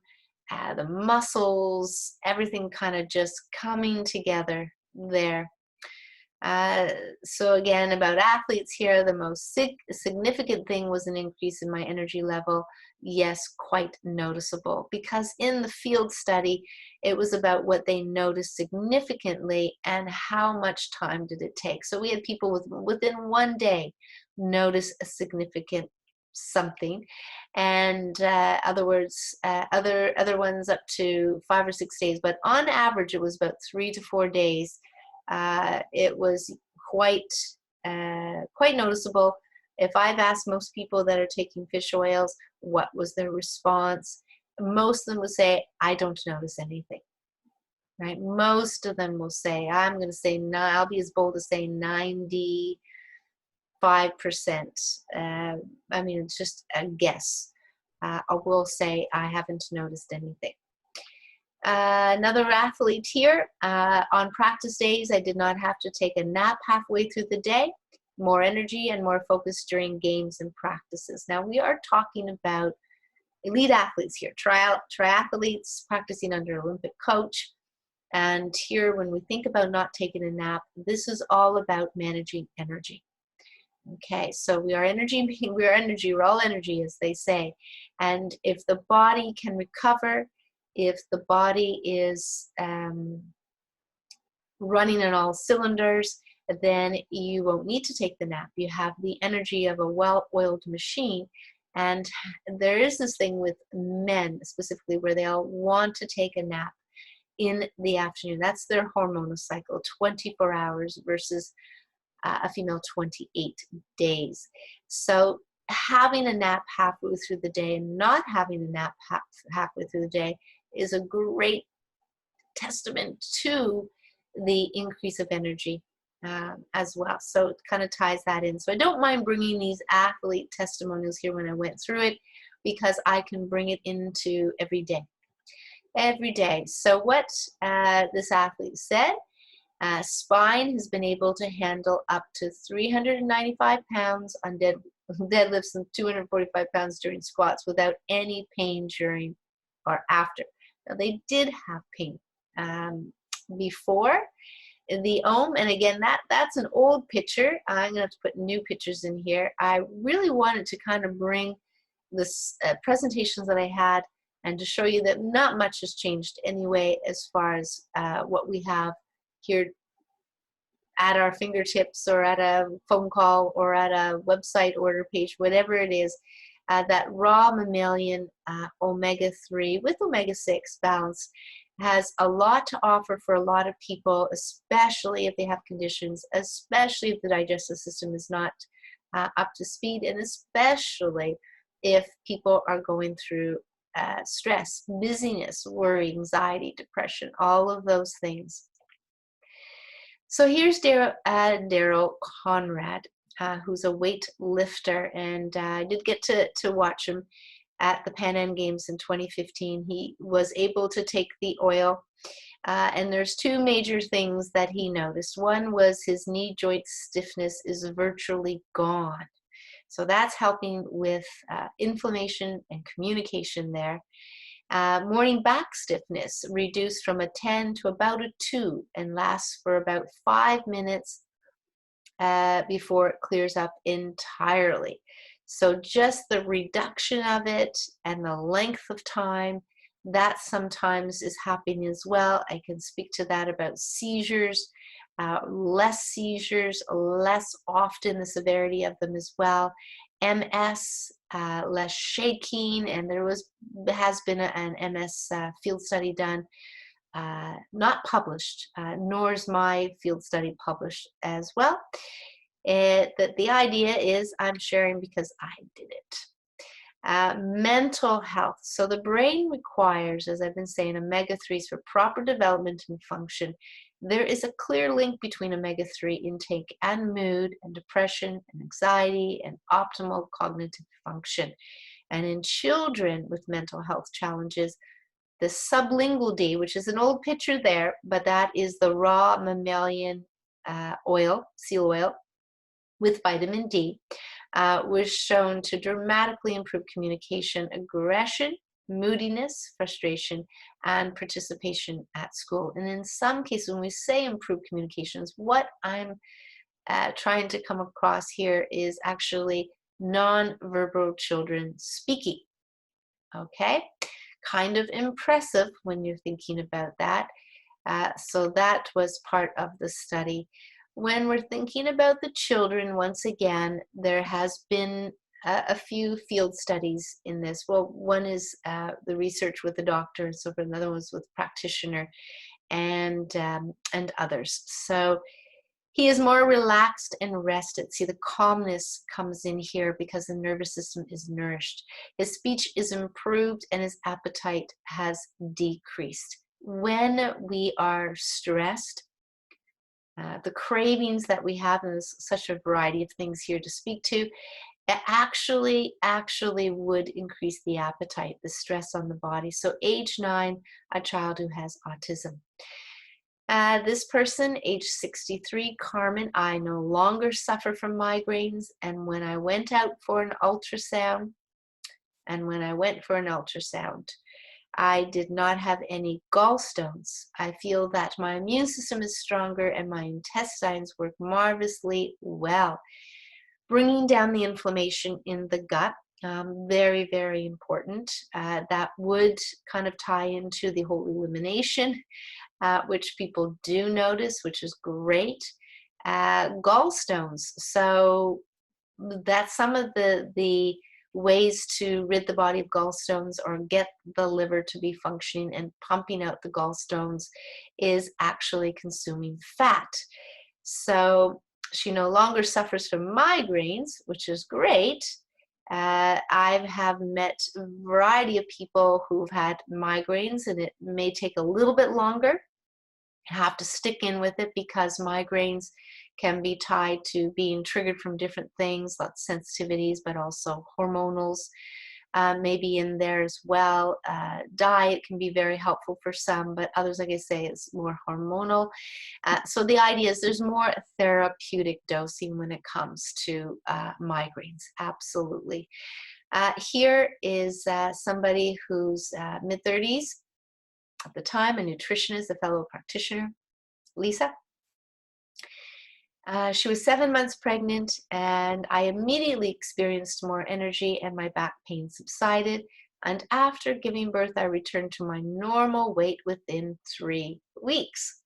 the muscles, everything kind of just coming together there. So again, about athletes here, the most significant thing was an increase in my energy level. Yes, quite noticeable, because in the field study, it was about what they noticed significantly and how much time did it take. So we had people within 1 day notice a significant something, and other ones up to 5 or 6 days. But on average, it was about 3 to 4 days. It was quite noticeable. If I've asked most people that are taking fish oils what was their response, most of them would say, I don't notice anything. Right? Most of them will say, I'm going to say, I'll be as bold as say 95%. I mean, it's just a guess. I will say I haven't noticed anything. Another athlete here, on practice days, I did not have to take a nap halfway through the day. More energy and more focus during games and practices. Now, we are talking about elite athletes here, triathletes practicing under Olympic coach. And here, when we think about not taking a nap, this is all about managing energy. Okay, so we are energy, we're all energy, as they say. And if the body can recover, if the body is running on all cylinders, then you won't need to take the nap. You have the energy of a well-oiled machine. And there is this thing with men specifically where they'll want to take a nap in the afternoon. That's their hormonal cycle, 24 hours versus a female 28 days. So having a nap halfway through the day and not having a nap halfway through the day is a great testament to the increase of energy. as well. So it kind of ties that in. So I don't mind bringing these athlete testimonials here when I went through it, because I can bring it into every day. Every day. So what this athlete said, spine has been able to handle up to 395 pounds on deadlifts and 245 pounds during squats without any pain during or after. Now they did have pain before the Ohm, and again that's an old picture. I'm gonna have to put new pictures in here. I really wanted to kind of bring this presentations that I had and to show you that not much has changed anyway as far as what we have here at our fingertips, or at a phone call, or at a website order page, whatever it is. That raw mammalian omega-3 with omega-6 balance has a lot to offer for a lot of people, especially if they have conditions, especially if the digestive system is not up to speed, and especially if people are going through stress, busyness, worry, anxiety, depression, all of those things. So here's Daryl Conrad, who's a weight lifter, and I did get to watch him at the Pan Am Games in 2015. He was able to take the oil, and there's two major things that he noticed. One was his knee joint stiffness is virtually gone. So that's helping with inflammation and communication there. Morning back stiffness reduced from a 10 to about a 2 and lasts for about 5 minutes before it clears up entirely. So just the reduction of it and the length of time, that sometimes is happening as well. I can speak to that about seizures, less seizures, less often, the severity of them as well. MS, less shaking, and there has been an MS field study done, not published, nor is my field study published as well. That the idea is I'm sharing because I did it. Mental health. So the brain requires, as I've been saying, omega-3s for proper development and function. There is a clear link between omega-3 intake and mood and depression and anxiety and optimal cognitive function. And in children with mental health challenges, the sublingual D, which is an old picture there, but that is the raw mammalian oil, seal oil, with vitamin D, was shown to dramatically improve communication, aggression, moodiness, frustration, and participation at school. And in some cases, when we say improve communications, what I'm trying to come across here is actually non-verbal children speaking. Okay, kind of impressive when you're thinking about that. So that was part of the study. When we're thinking about the children, once again, there has been a few field studies in this. Well, one is the research with the doctor, and so another was with practitioner and others. So he is more relaxed and rested. See, the calmness comes in here because the nervous system is nourished. His speech is improved and his appetite has decreased. When we are stressed, the cravings that we have, and there's such a variety of things here to speak to, it actually would increase the appetite, the stress on the body. So age 9, a child who has autism. This person, age 63, Carmen, I no longer suffer from migraines, and when I went out for an ultrasound, I did not have any gallstones. I feel that my immune system is stronger and my intestines work marvelously well. Bringing down the inflammation in the gut, very, very important. That would kind of tie into the whole elimination, which people do notice, which is great. Gallstones. So that's some of the ways to rid the body of gallstones or get the liver to be functioning and pumping out the gallstones is actually consuming fat. So she no longer suffers from migraines, which is great. I have met a variety of people who've had migraines, and it may take a little bit longer have to stick in with it because migraines can be tied to being triggered from different things, lots of sensitivities, but also hormonals maybe in there as well. Diet can be very helpful for some, but others, like I say, is more hormonal. So the idea is there's more therapeutic dosing when it comes to migraines, absolutely. Here is somebody who's mid-30s at the time, a nutritionist, a fellow practitioner, Lisa. She was 7 months pregnant, and I immediately experienced more energy and my back pain subsided. And after giving birth, I returned to my normal weight within 3 weeks.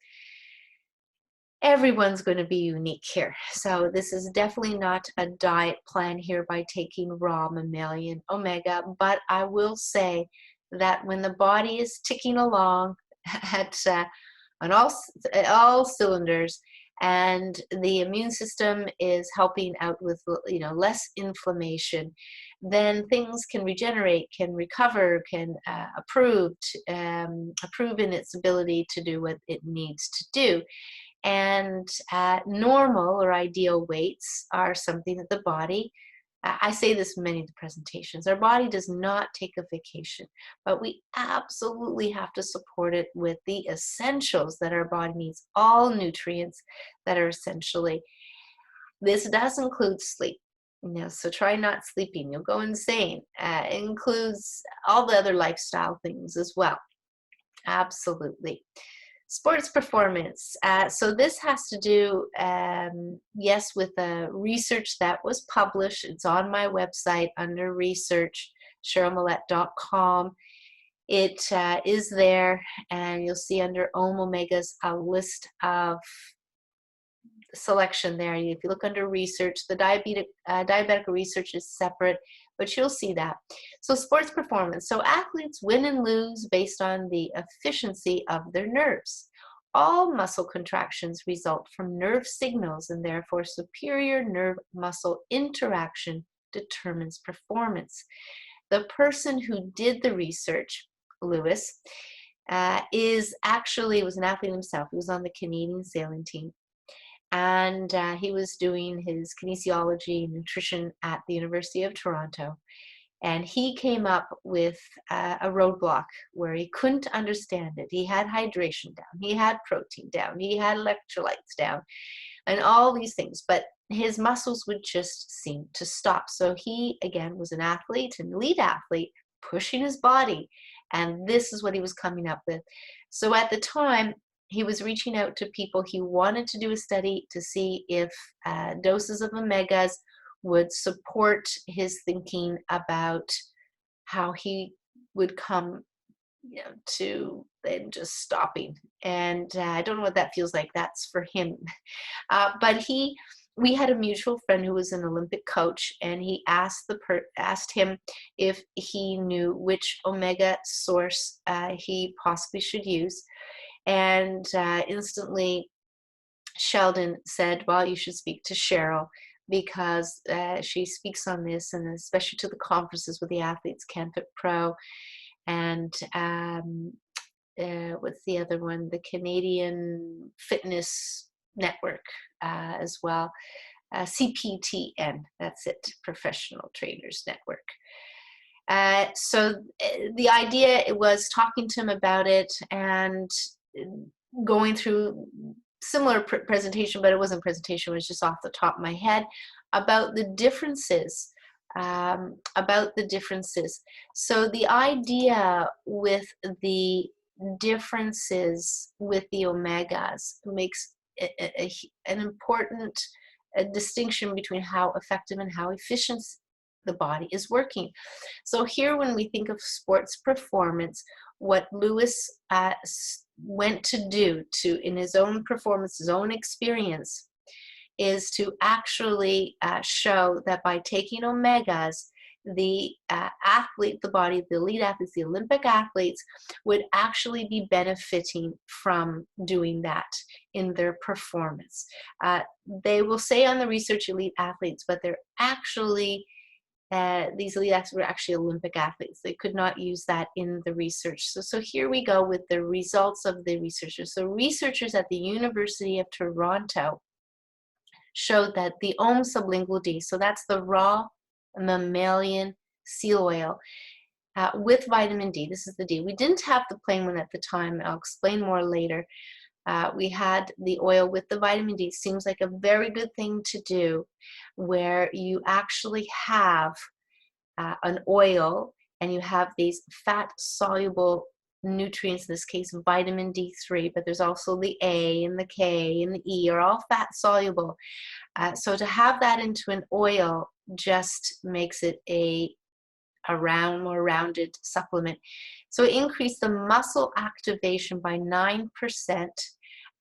Everyone's going to be unique here. So this is definitely not a diet plan here by taking raw mammalian omega, but I will say that when the body is ticking along at on all cylinders, and the immune system is helping out with less inflammation, then things can regenerate, can recover, can improve in its ability to do what it needs to do. And normal or ideal weights are something that the body, I say this in many of the presentations, our body does not take a vacation, but we absolutely have to support it with the essentials that our body needs, all nutrients that are essentially. This does include sleep. So try not sleeping, you'll go insane. It includes all the other lifestyle things as well. Absolutely. Sports performance. So this has to do, yes, with the research that was published. It's on my website under research, CherylMillett.com. It is there, and you'll see under Omegas a list of selection there. If you look under research, the diabetic research is separate, but you'll see that. So sports performance. So athletes win and lose based on the efficiency of their nerves. All muscle contractions result from nerve signals, and therefore superior nerve-muscle interaction determines performance. The person who did the research, Lewis, was an athlete himself. He was on the Canadian sailing team. And he was doing his kinesiology and nutrition at the University of Toronto. And he came up with a roadblock where he couldn't understand it. He had hydration down, he had protein down, he had electrolytes down, and all these things. But his muscles would just seem to stop. So he, again, was an athlete, an elite athlete, pushing his body. And this is what he was coming up with. So at the time, he was reaching out to people. He wanted to do a study to see if doses of omegas would support his thinking about how he would come to then just stopping. And I don't know what that feels like. That's for him. But we had a mutual friend who was an Olympic coach, and he asked him if he knew which omega source he possibly should use. And instantly Sheldon said, well, you should speak to Cheryl, because she speaks on this, and especially to the conferences with the athletes, CanFit Pro, and what's the other one? The Canadian Fitness Network as well. CPTN, that's it, Professional Trainers Network. So the idea was talking to him about it and going through similar presentation, but it wasn't presentation, it was just off the top of my head, about the differences. So the idea with the differences with the omegas makes an important distinction between how effective and how efficient the body is working. So here, when we think of sports performance, what Lewis went to do in his own performance, his own experience, is to actually show that by taking omegas, the elite athletes, the Olympic athletes, would actually be benefiting from doing that in their performance. They will say on the research elite athletes, but they're actually these elite athletes were actually Olympic athletes. They could not use that in the research. So here we go with the results of the researchers. So researchers at the University of Toronto showed that the sublingual D, so that's the raw mammalian seal oil, with vitamin D, this is the D. We didn't have the plain one at the time. I'll explain more later. We had the oil with the vitamin D. Seems like a very good thing to do, where you actually have an oil and you have these fat soluble nutrients, in this case vitamin D3, but there's also the A and the K and the E are all fat soluble. So to have that into an oil just makes it a more rounded supplement. So it increased the muscle activation by 9%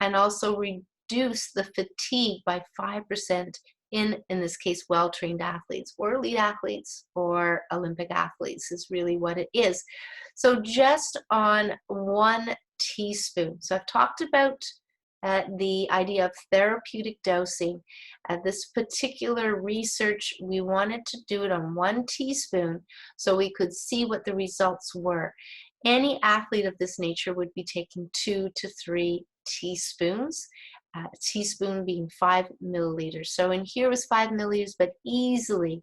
and also reduced the fatigue by 5% in this case, well-trained athletes or elite athletes or Olympic athletes is really what it is. So just on 1 teaspoon. So I've talked about the idea of therapeutic dosing. This particular research, we wanted to do it on 1 teaspoon so we could see what the results were. Any athlete of this nature would be taking 2 to 3 teaspoons, a teaspoon being 5 milliliters. So in here was 5 milliliters, but easily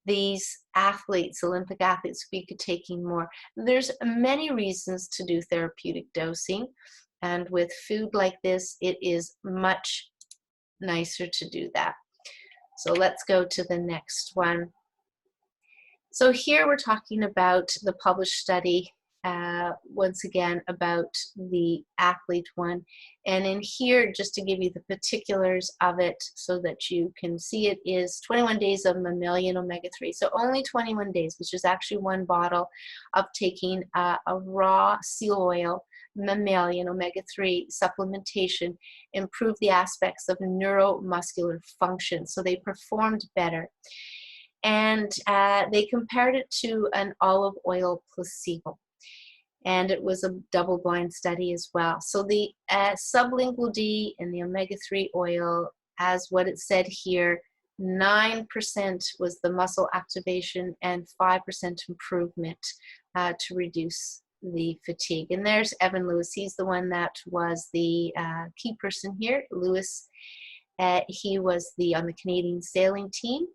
these athletes, Olympic athletes, we could taking more. There's many reasons to do therapeutic dosing. And with food like this, it is much nicer to do that. So let's go to the next one. So here we're talking about the published study, once again, about the athlete one. And in here, just to give you the particulars of it so that you can see it, is 21 days of mammalian omega-3. So only 21 days, which is actually 1 bottle of taking a raw seal oil, mammalian omega-3 supplementation, improved the aspects of neuromuscular function. So they performed better. And they compared it to an olive oil placebo. And it was a double-blind study as well. So the sublingual D and the omega-3 oil, as what it said here, 9% was the muscle activation and 5% improvement to reduce the fatigue. And there's Evan Lewis. He's the one that was the key person here. Lewis, he was on the Canadian sailing team.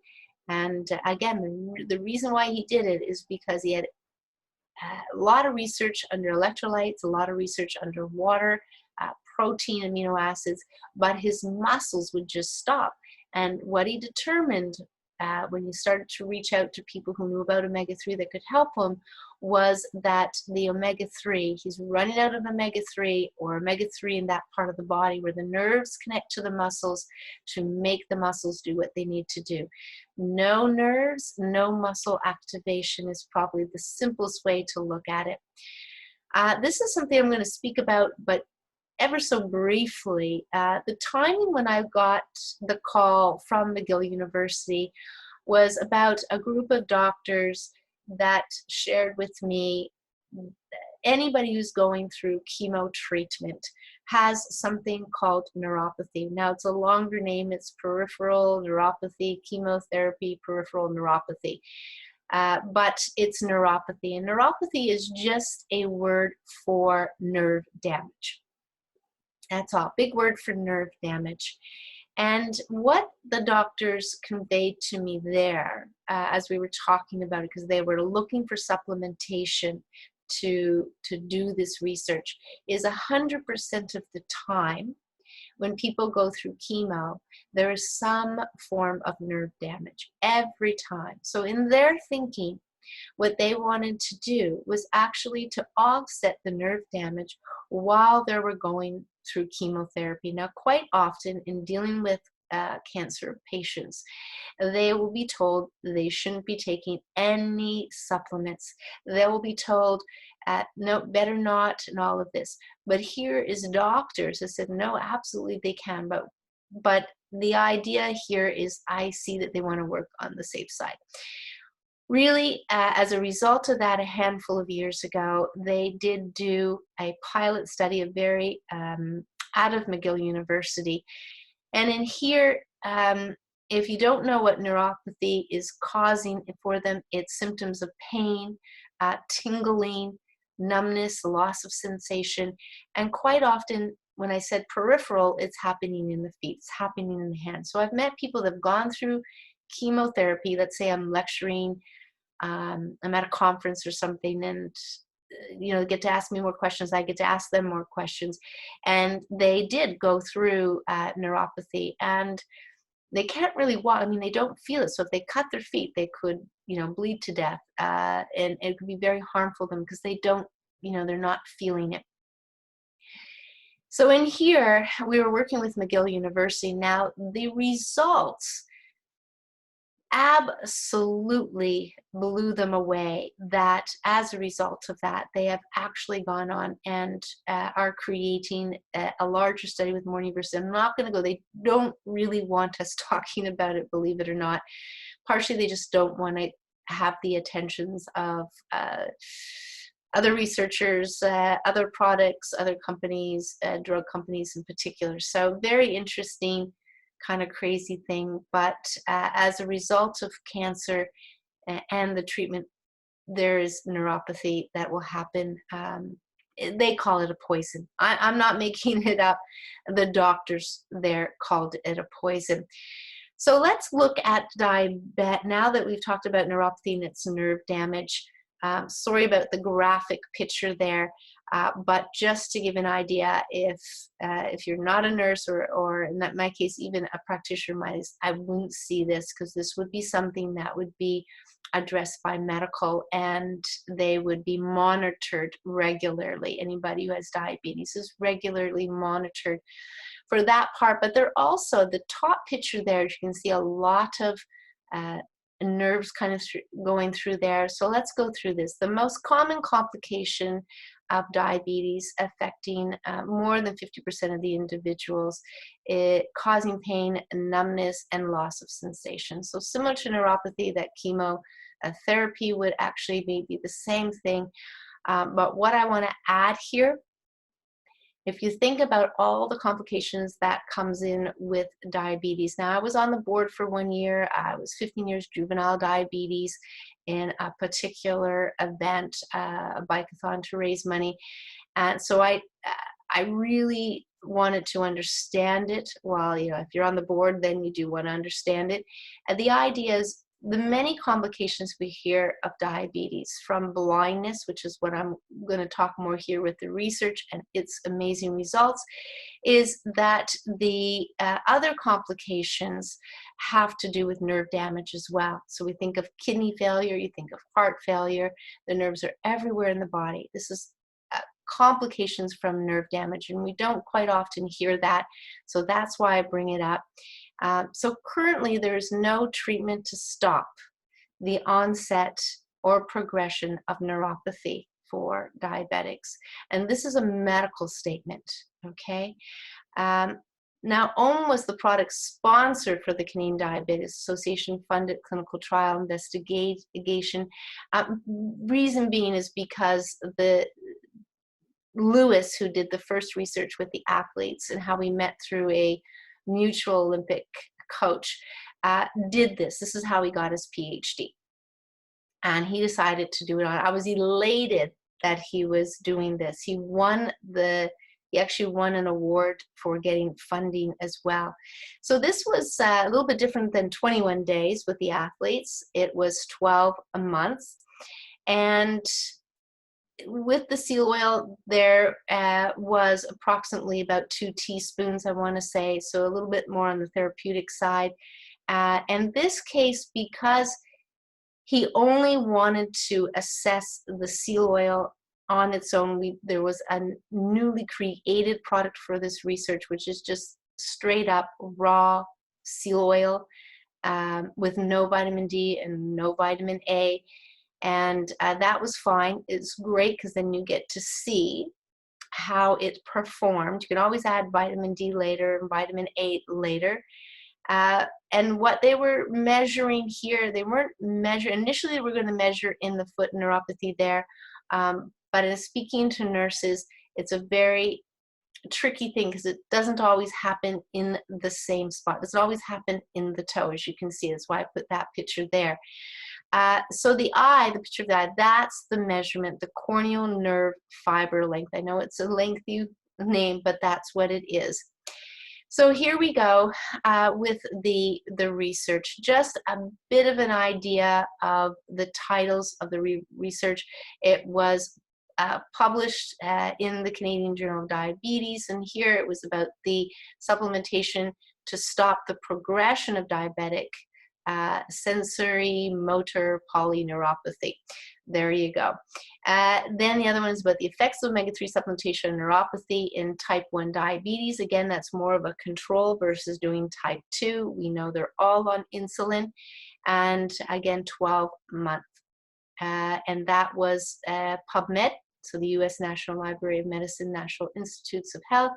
And again, the reason why he did it is because he had a lot of research under electrolytes, a lot of research under water, protein, amino acids, but his muscles would just stop. And what he determined when he started to reach out to people who knew about omega-3 that could help him was that the omega-3, he's running out of omega-3 or omega-3 in that part of the body where the nerves connect to the muscles to make the muscles do what they need to do. No nerves, no muscle activation is probably the simplest way to look at it. This is something I'm going to speak about, but ever so briefly. The timing when I got the call from McGill University was about a group of doctors that shared with me anybody who's going through chemo treatment has something called neuropathy. Now it's a longer name, it's peripheral neuropathy, chemotherapy, peripheral neuropathy. But it's neuropathy, and neuropathy is just a word for nerve damage. That's all, big word for nerve damage. And what the doctors conveyed to me there, as we were talking about it, because they were looking for supplementation to do this research, is 100% of the time when people go through chemo, there is some form of nerve damage every time. So in their thinking, what they wanted to do was actually to offset the nerve damage while they were going through chemotherapy. Now, quite often in dealing with cancer patients, they will be told they shouldn't be taking any supplements. They will be told, no, better not, and all of this. But here is doctors that said, no, absolutely they can. But the idea here is I see that they want to work on the safe side. Really, as a result of that, a handful of years ago, they did do a pilot study, out of McGill University. And in here, if you don't know what neuropathy is causing for them, it's symptoms of pain, tingling, numbness, loss of sensation, and quite often when I said peripheral, it's happening in the feet, it's happening in the hands. So I've met people that have gone through chemotherapy. Let's say I'm lecturing, I'm at a conference or something, and get to ask me more questions. I get to ask them more questions, and they did go through neuropathy, and they can't really walk. I mean, they don't feel it. So if they cut their feet, they could, bleed to death, and it could be very harmful to them because they don't, they're not feeling it. So in here, we were working with McGill University. Now, the results absolutely blew them away, that as a result of that, they have actually gone on and are creating a larger study with more universities. I'm not going to go, they don't really want us talking about it, believe it or not. Partially, they just don't want to have the attentions of other researchers, other products, other companies, drug companies in particular. So very interesting, kind of crazy thing. But as a result of cancer and the treatment, there is neuropathy that will happen. They call it a poison. I'm not making it up. The doctors there called it a poison. So let's look at diabetes. Now that we've talked about neuropathy and its nerve damage, sorry about the graphic picture there, but just to give an idea, if you're not a nurse or in my case, even a practitioner, I wouldn't see this, because this would be something that would be addressed by medical, and they would be monitored regularly. Anybody who has diabetes is regularly monitored for that part. But they're also, the top picture there, you can see a lot of nerves kind of going through there. So let's go through this. The most common complication of diabetes, affecting more than 50% of the individuals, causing pain, numbness, and loss of sensation. So similar to neuropathy, that chemotherapy would actually be the same thing. But what I want to add here, if you think about all the complications that comes in with diabetes. Now, I was on the board for 1 year. I was 15 years juvenile diabetes in a particular event, a bike-a-thon to raise money. And so I really wanted to understand it. Well, if you're on the board, then you do want to understand it. And the idea is, the many complications we hear of diabetes, from blindness, which is what I'm going to talk more here with the research and its amazing results, is that the other complications have to do with nerve damage as well. So we think of kidney failure, you think of heart failure, the nerves are everywhere in the body. This is complications from nerve damage, and we don't quite often hear that, so that's why I bring it up. So currently there's no treatment to stop the onset or progression of neuropathy for diabetics, and this is a medical statement, okay? Now, Hmmm was the product sponsored for the Canadian Diabetes Association funded clinical trial investigation. Reason being is because Lewis, who did the first research with the athletes and how we met through a mutual Olympic coach, did this. This is how he got his PhD. And he decided to do it on. I was elated that he was doing this. He actually won an award for getting funding as well. So this was a little bit different than 21 days with the athletes. It was 12 months. And with the seal oil, there was approximately about 2 teaspoons, I want to say, so a little bit more on the therapeutic side. And this case, because he only wanted to assess the seal oil on its own, there was a newly created product for this research, which is just straight up raw seal oil with no vitamin D and no vitamin A. And that was fine. It's great because then you get to see how it performed. You can always add vitamin D later and vitamin A later. And what they were measuring here, they weren't measuring, initially they were going to measure in the foot neuropathy there. But in speaking to nurses, it's a very tricky thing because it doesn't always happen in the same spot. It doesn't always happen in the toe, as you can see. That's why I put that picture there. So the eye, the picture of the eye, that's the measurement, the corneal nerve fiber length. I know it's a lengthy name, but that's what it is. So here we go with the research. Just a bit of an idea of the titles of the research. It was published in the Canadian Journal of Diabetes, and here it was about the supplementation to stop the progression of diabetic sensory motor polyneuropathy. There you go. Then the other one is about the effects of omega-3 supplementation and neuropathy in type 1 diabetes. Again, that's more of a control versus doing type 2. We know they're all on insulin. And again, 12 months. And that was PubMed, so the U.S. National Library of Medicine, National Institutes of Health.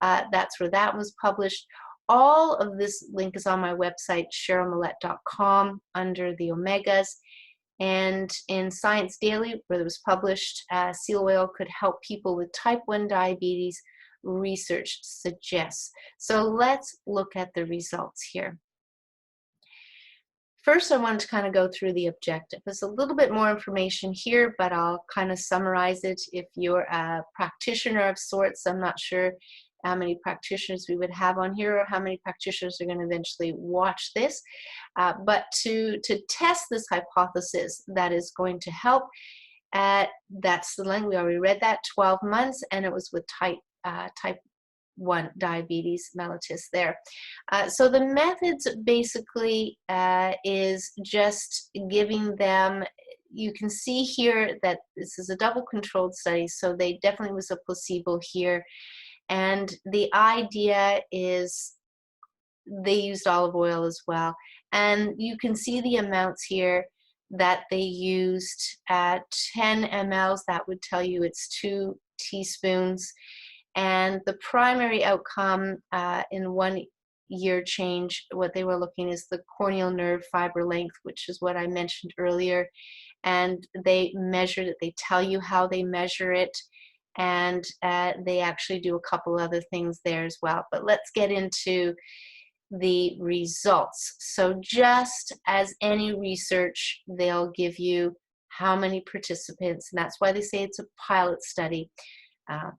That's where that was published. All of this link is on my website, CherylMillett.com, under the omegas. And in Science Daily, where it was published, seal oil could help people with type 1 diabetes, research suggests. So let's look at the results here. First, I wanted to kind of go through the objective. There's a little bit more information here, but I'll kind of summarize it. If you're a practitioner of sorts, I'm not sure how many practitioners we would have on here or how many practitioners are going to eventually watch this. But to test this hypothesis that is going to help, that's the length, we already read that, 12 months, and it was with type 1 diabetes mellitus there. So the methods basically is just giving them, you can see here that this is a double-controlled study, so they definitely was a placebo here. And the idea is they used olive oil as well. And you can see the amounts here that they used at 10 mLs. That would tell you it's 2 teaspoons. And the primary outcome in 1 year change, what they were looking is the corneal nerve fiber length, which is what I mentioned earlier. And they measured it. They tell you how they measure it. And they actually do a couple other things there as well. But let's get into the results. So just as any research, they'll give you how many participants, and that's why they say it's a pilot study.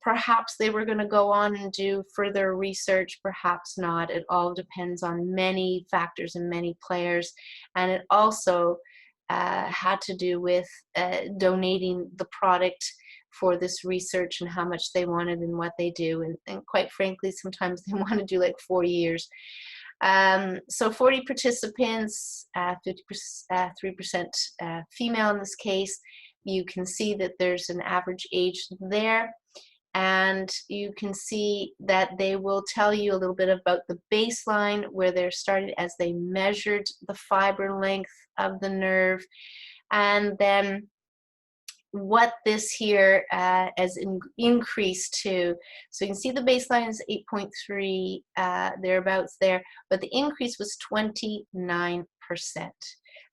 Perhaps they were going to go on and do further research, perhaps not. It all depends on many factors and many players. And it also had to do with donating the product for this research and how much they wanted and what they do. And quite frankly, sometimes they want to do like 4 years. So 40 participants, 3% female in this case. You can see that there's an average age there. And you can see that they will tell you a little bit about the baseline where they're started as they measured the fiber length of the nerve. And then what this here has increased to. So you can see the baseline is 8.3, thereabouts there, but the increase was 29%.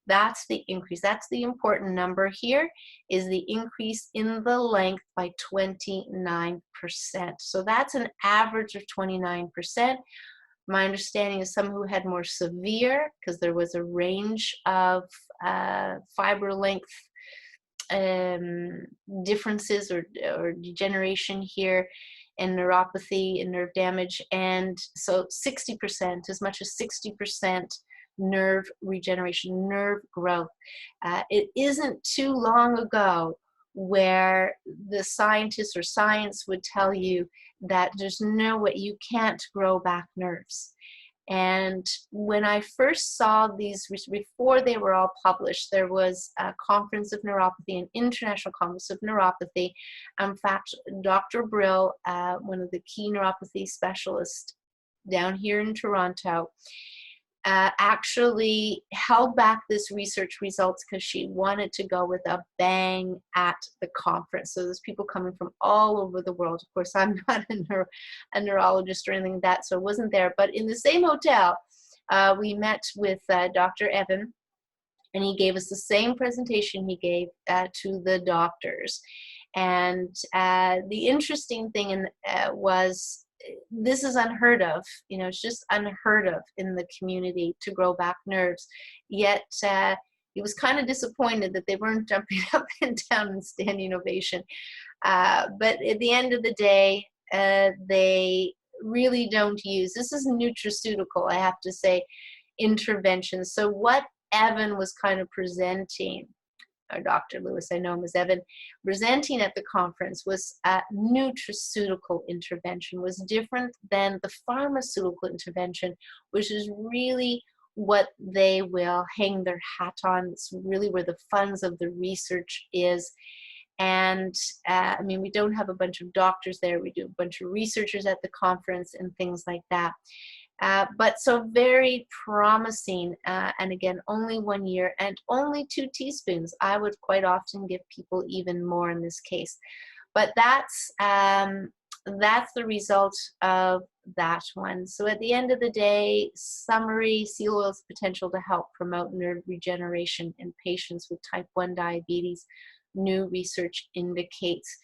That's the increase. That's the important number here, is the increase in the length by 29%. So that's an average of 29%. My understanding is some who had more severe, because there was a range of fiber length differences or degeneration here, and neuropathy and nerve damage. And so 60%, as much as 60% nerve regeneration, nerve growth. It isn't too long ago where the scientists or science would tell you that there's no way, you can't grow back nerves. And when I first saw these, before they were all published, there was a conference of neuropathy, an international conference of neuropathy. In fact, Dr. Brill, one of the key neuropathy specialists down here in Toronto, actually held back this research results because she wanted to go with a bang at the conference. So there's people coming from all over the world. Of course, I'm not a neurologist or anything like that, so I wasn't there. But in the same hotel, we met with Dr. Evan, and he gave us the same presentation he gave to the doctors. And the interesting thing was this is unheard of. You know, it's just unheard of in the community to grow back nerves. Yet he was kind of disappointed that they weren't jumping up and down and standing ovation. But at the end of the day, they really don't use, this is nutraceutical, I have to say, interventions. So what Evan was kind of presenting, or Dr. Lewis, I know him as Evan, presenting at the conference was a nutraceutical intervention, was different than the pharmaceutical intervention, which is really what they will hang their hat on. It's really where the funds of the research is. And I mean, we don't have a bunch of doctors there. We do a bunch of researchers at the conference and things like that. But so very promising, and again, only 1 year and only 2 teaspoons. I would quite often give people even more in this case. But that's the result of that one. So at the end of the day, summary, seal oil's potential to help promote nerve regeneration in patients with type 1 diabetes, new research indicates.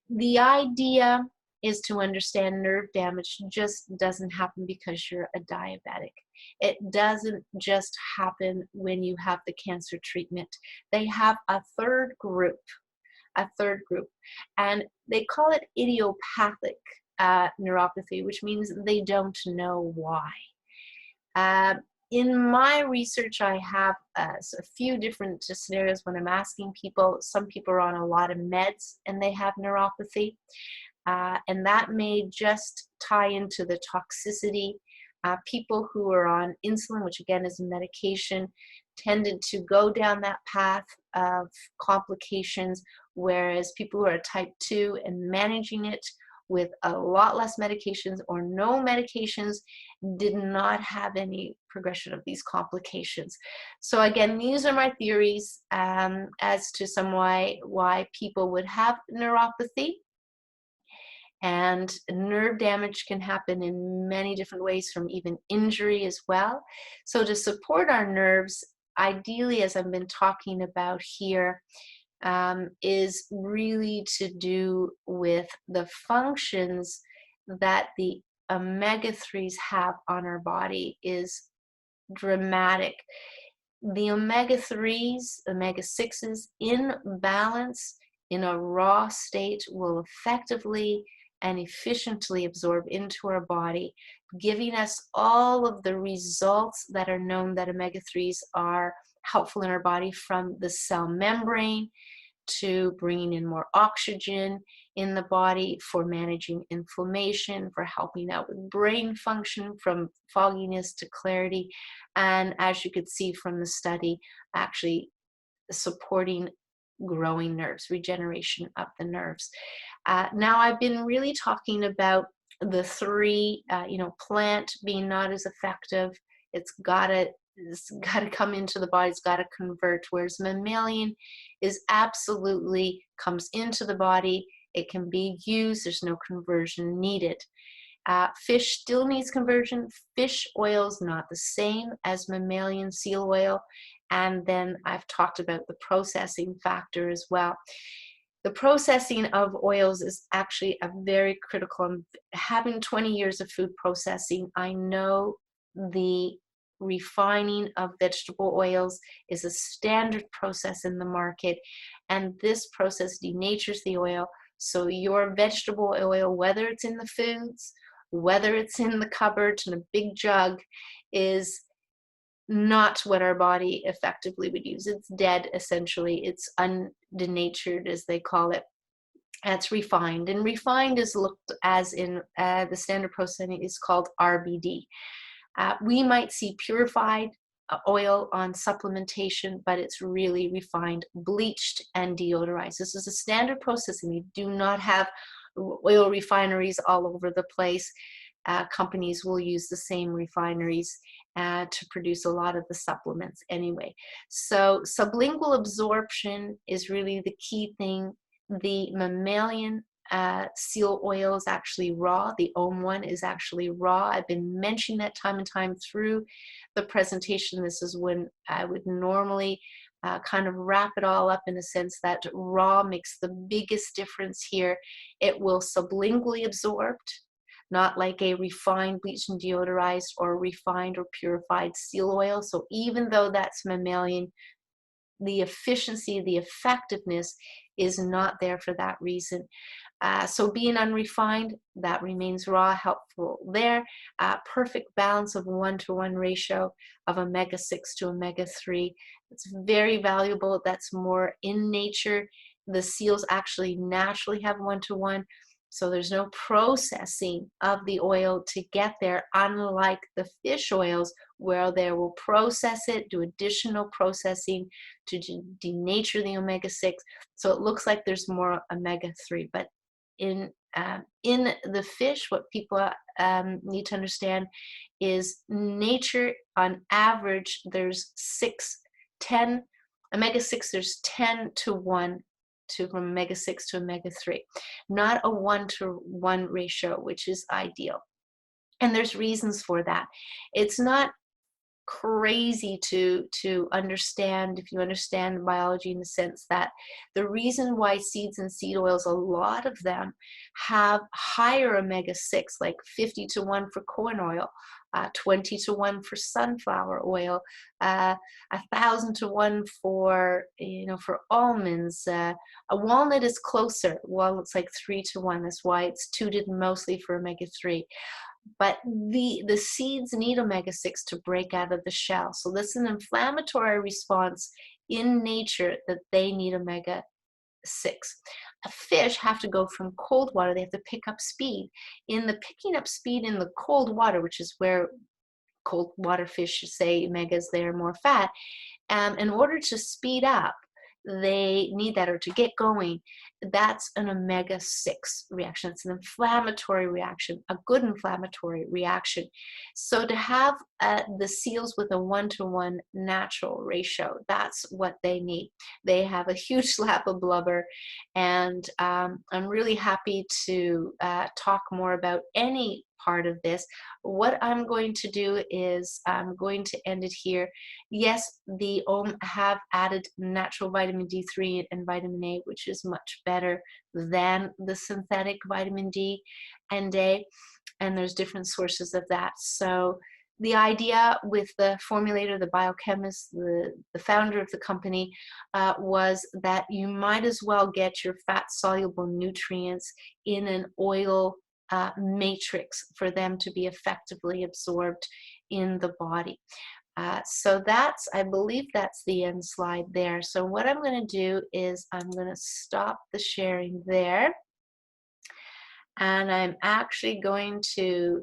The idea is to understand nerve damage just doesn't happen because you're a diabetic. It doesn't just happen when you have the cancer treatment. They have a third group, and they call it idiopathic neuropathy, which means they don't know why. In my research, I have a few different scenarios when I'm asking people. Some people are on a lot of meds and they have neuropathy, and that may just tie into the toxicity. People who are on insulin, which again is a medication, tended to go down that path of complications, whereas people who are type 2 and managing it with a lot less medications or no medications did not have any progression of these complications. So again, these are my theories as to some why people would have neuropathy. And nerve damage can happen in many different ways, from even injury as well. So to support our nerves, ideally, as I've been talking about here, is really to do with the functions that the omega-3s have on our body is dramatic. The omega-3s, omega-6s in balance in a raw state will effectively and efficiently absorb into our body, giving us all of the results that are known that omega-3s are helpful in our body, from the cell membrane to bringing in more oxygen in the body, for managing inflammation, for helping out with brain function, from fogginess to clarity, and as you could see from the study, actually supporting growing nerves, regeneration of the nerves. Now I've been really talking about the three, plant being not as effective. It's got to come into the body, it's got to convert, whereas mammalian is absolutely comes into the body, it can be used, there's no conversion needed. Fish still needs conversion. Fish oil is not the same as mammalian seal oil. And then I've talked about the processing factor as well. The processing of oils is actually a very critical. Having 20 years of food processing, I know the refining of vegetable oils is a standard process in the market, and this process denatures the oil. So your vegetable oil, whether it's in the foods, whether it's in the cupboard in a big jug, is not what our body effectively would use. It's dead, essentially. It's undenatured, as they call it. That's refined. And refined is looked as in the standard processing is called RBD. We might see purified oil on supplementation, but it's really refined, bleached, and deodorized. This is a standard processing. We do not have oil refineries all over the place. Companies will use the same refineries to produce a lot of the supplements anyway. So sublingual absorption is really the key thing. The mammalian seal oil is actually raw. The OM1 is actually raw. I've been mentioning that time and time through the presentation. This is when I would normally kind of wrap it all up in a sense that raw makes the biggest difference here. It will sublingually absorbed, not like a refined, bleached, and deodorized or refined or purified seal oil. So even though that's mammalian, the efficiency, the effectiveness is not there for that reason. So being unrefined, that remains raw, helpful there. Perfect balance of 1-to-1 ratio of omega-6 to omega-3. It's very valuable. That's more in nature. The seals actually naturally have 1-to-1. So there's no processing of the oil to get there, unlike the fish oils where they will process it, do additional processing to denature the omega-6. So it looks like there's more omega-3, but in the fish, what people need to understand is nature, on average, there's 10 omega-6, there's 10-to-1 from omega-6 to omega-3, not a 1-to-1 ratio, which is ideal. And there's reasons for that. It's not crazy to understand if you understand biology, in the sense that the reason why seeds and seed oils, a lot of them have higher omega-6, like 50-to-1 for corn oil, 20-to-1 for sunflower oil, 1,000-to-1 for for almonds. A walnut is closer. Walnut's like 3-to-1. That's why it's tooted mostly for omega-3. But the seeds need omega-6 to break out of the shell. So this is an inflammatory response in nature that they need omega-6. A fish have to go from cold water. They have to pick up speed. In the picking up speed in the cold water, which is where cold water fish say omegas, they're more fat. In order to speed up, they need that, or to get going. That's an omega-6 reaction. It's an inflammatory reaction, a good inflammatory reaction. So to have the seals with a 1-to-1 natural ratio, that's what they need. They have a huge slab of blubber, and I'm really happy to talk more about any part of this. What I'm going to do is I'm going to end it here. Yes, the OM have added natural vitamin D3 and vitamin A, which is much better than the synthetic vitamin D and A, and there's different sources of that. So the idea with the formulator, the biochemist, the founder of the company, was that you might as well get your fat-soluble nutrients in an oil matrix for them to be effectively absorbed in the body. So I believe that's the end slide there. So what I'm going to do is I'm going to stop the sharing there. And I'm actually going to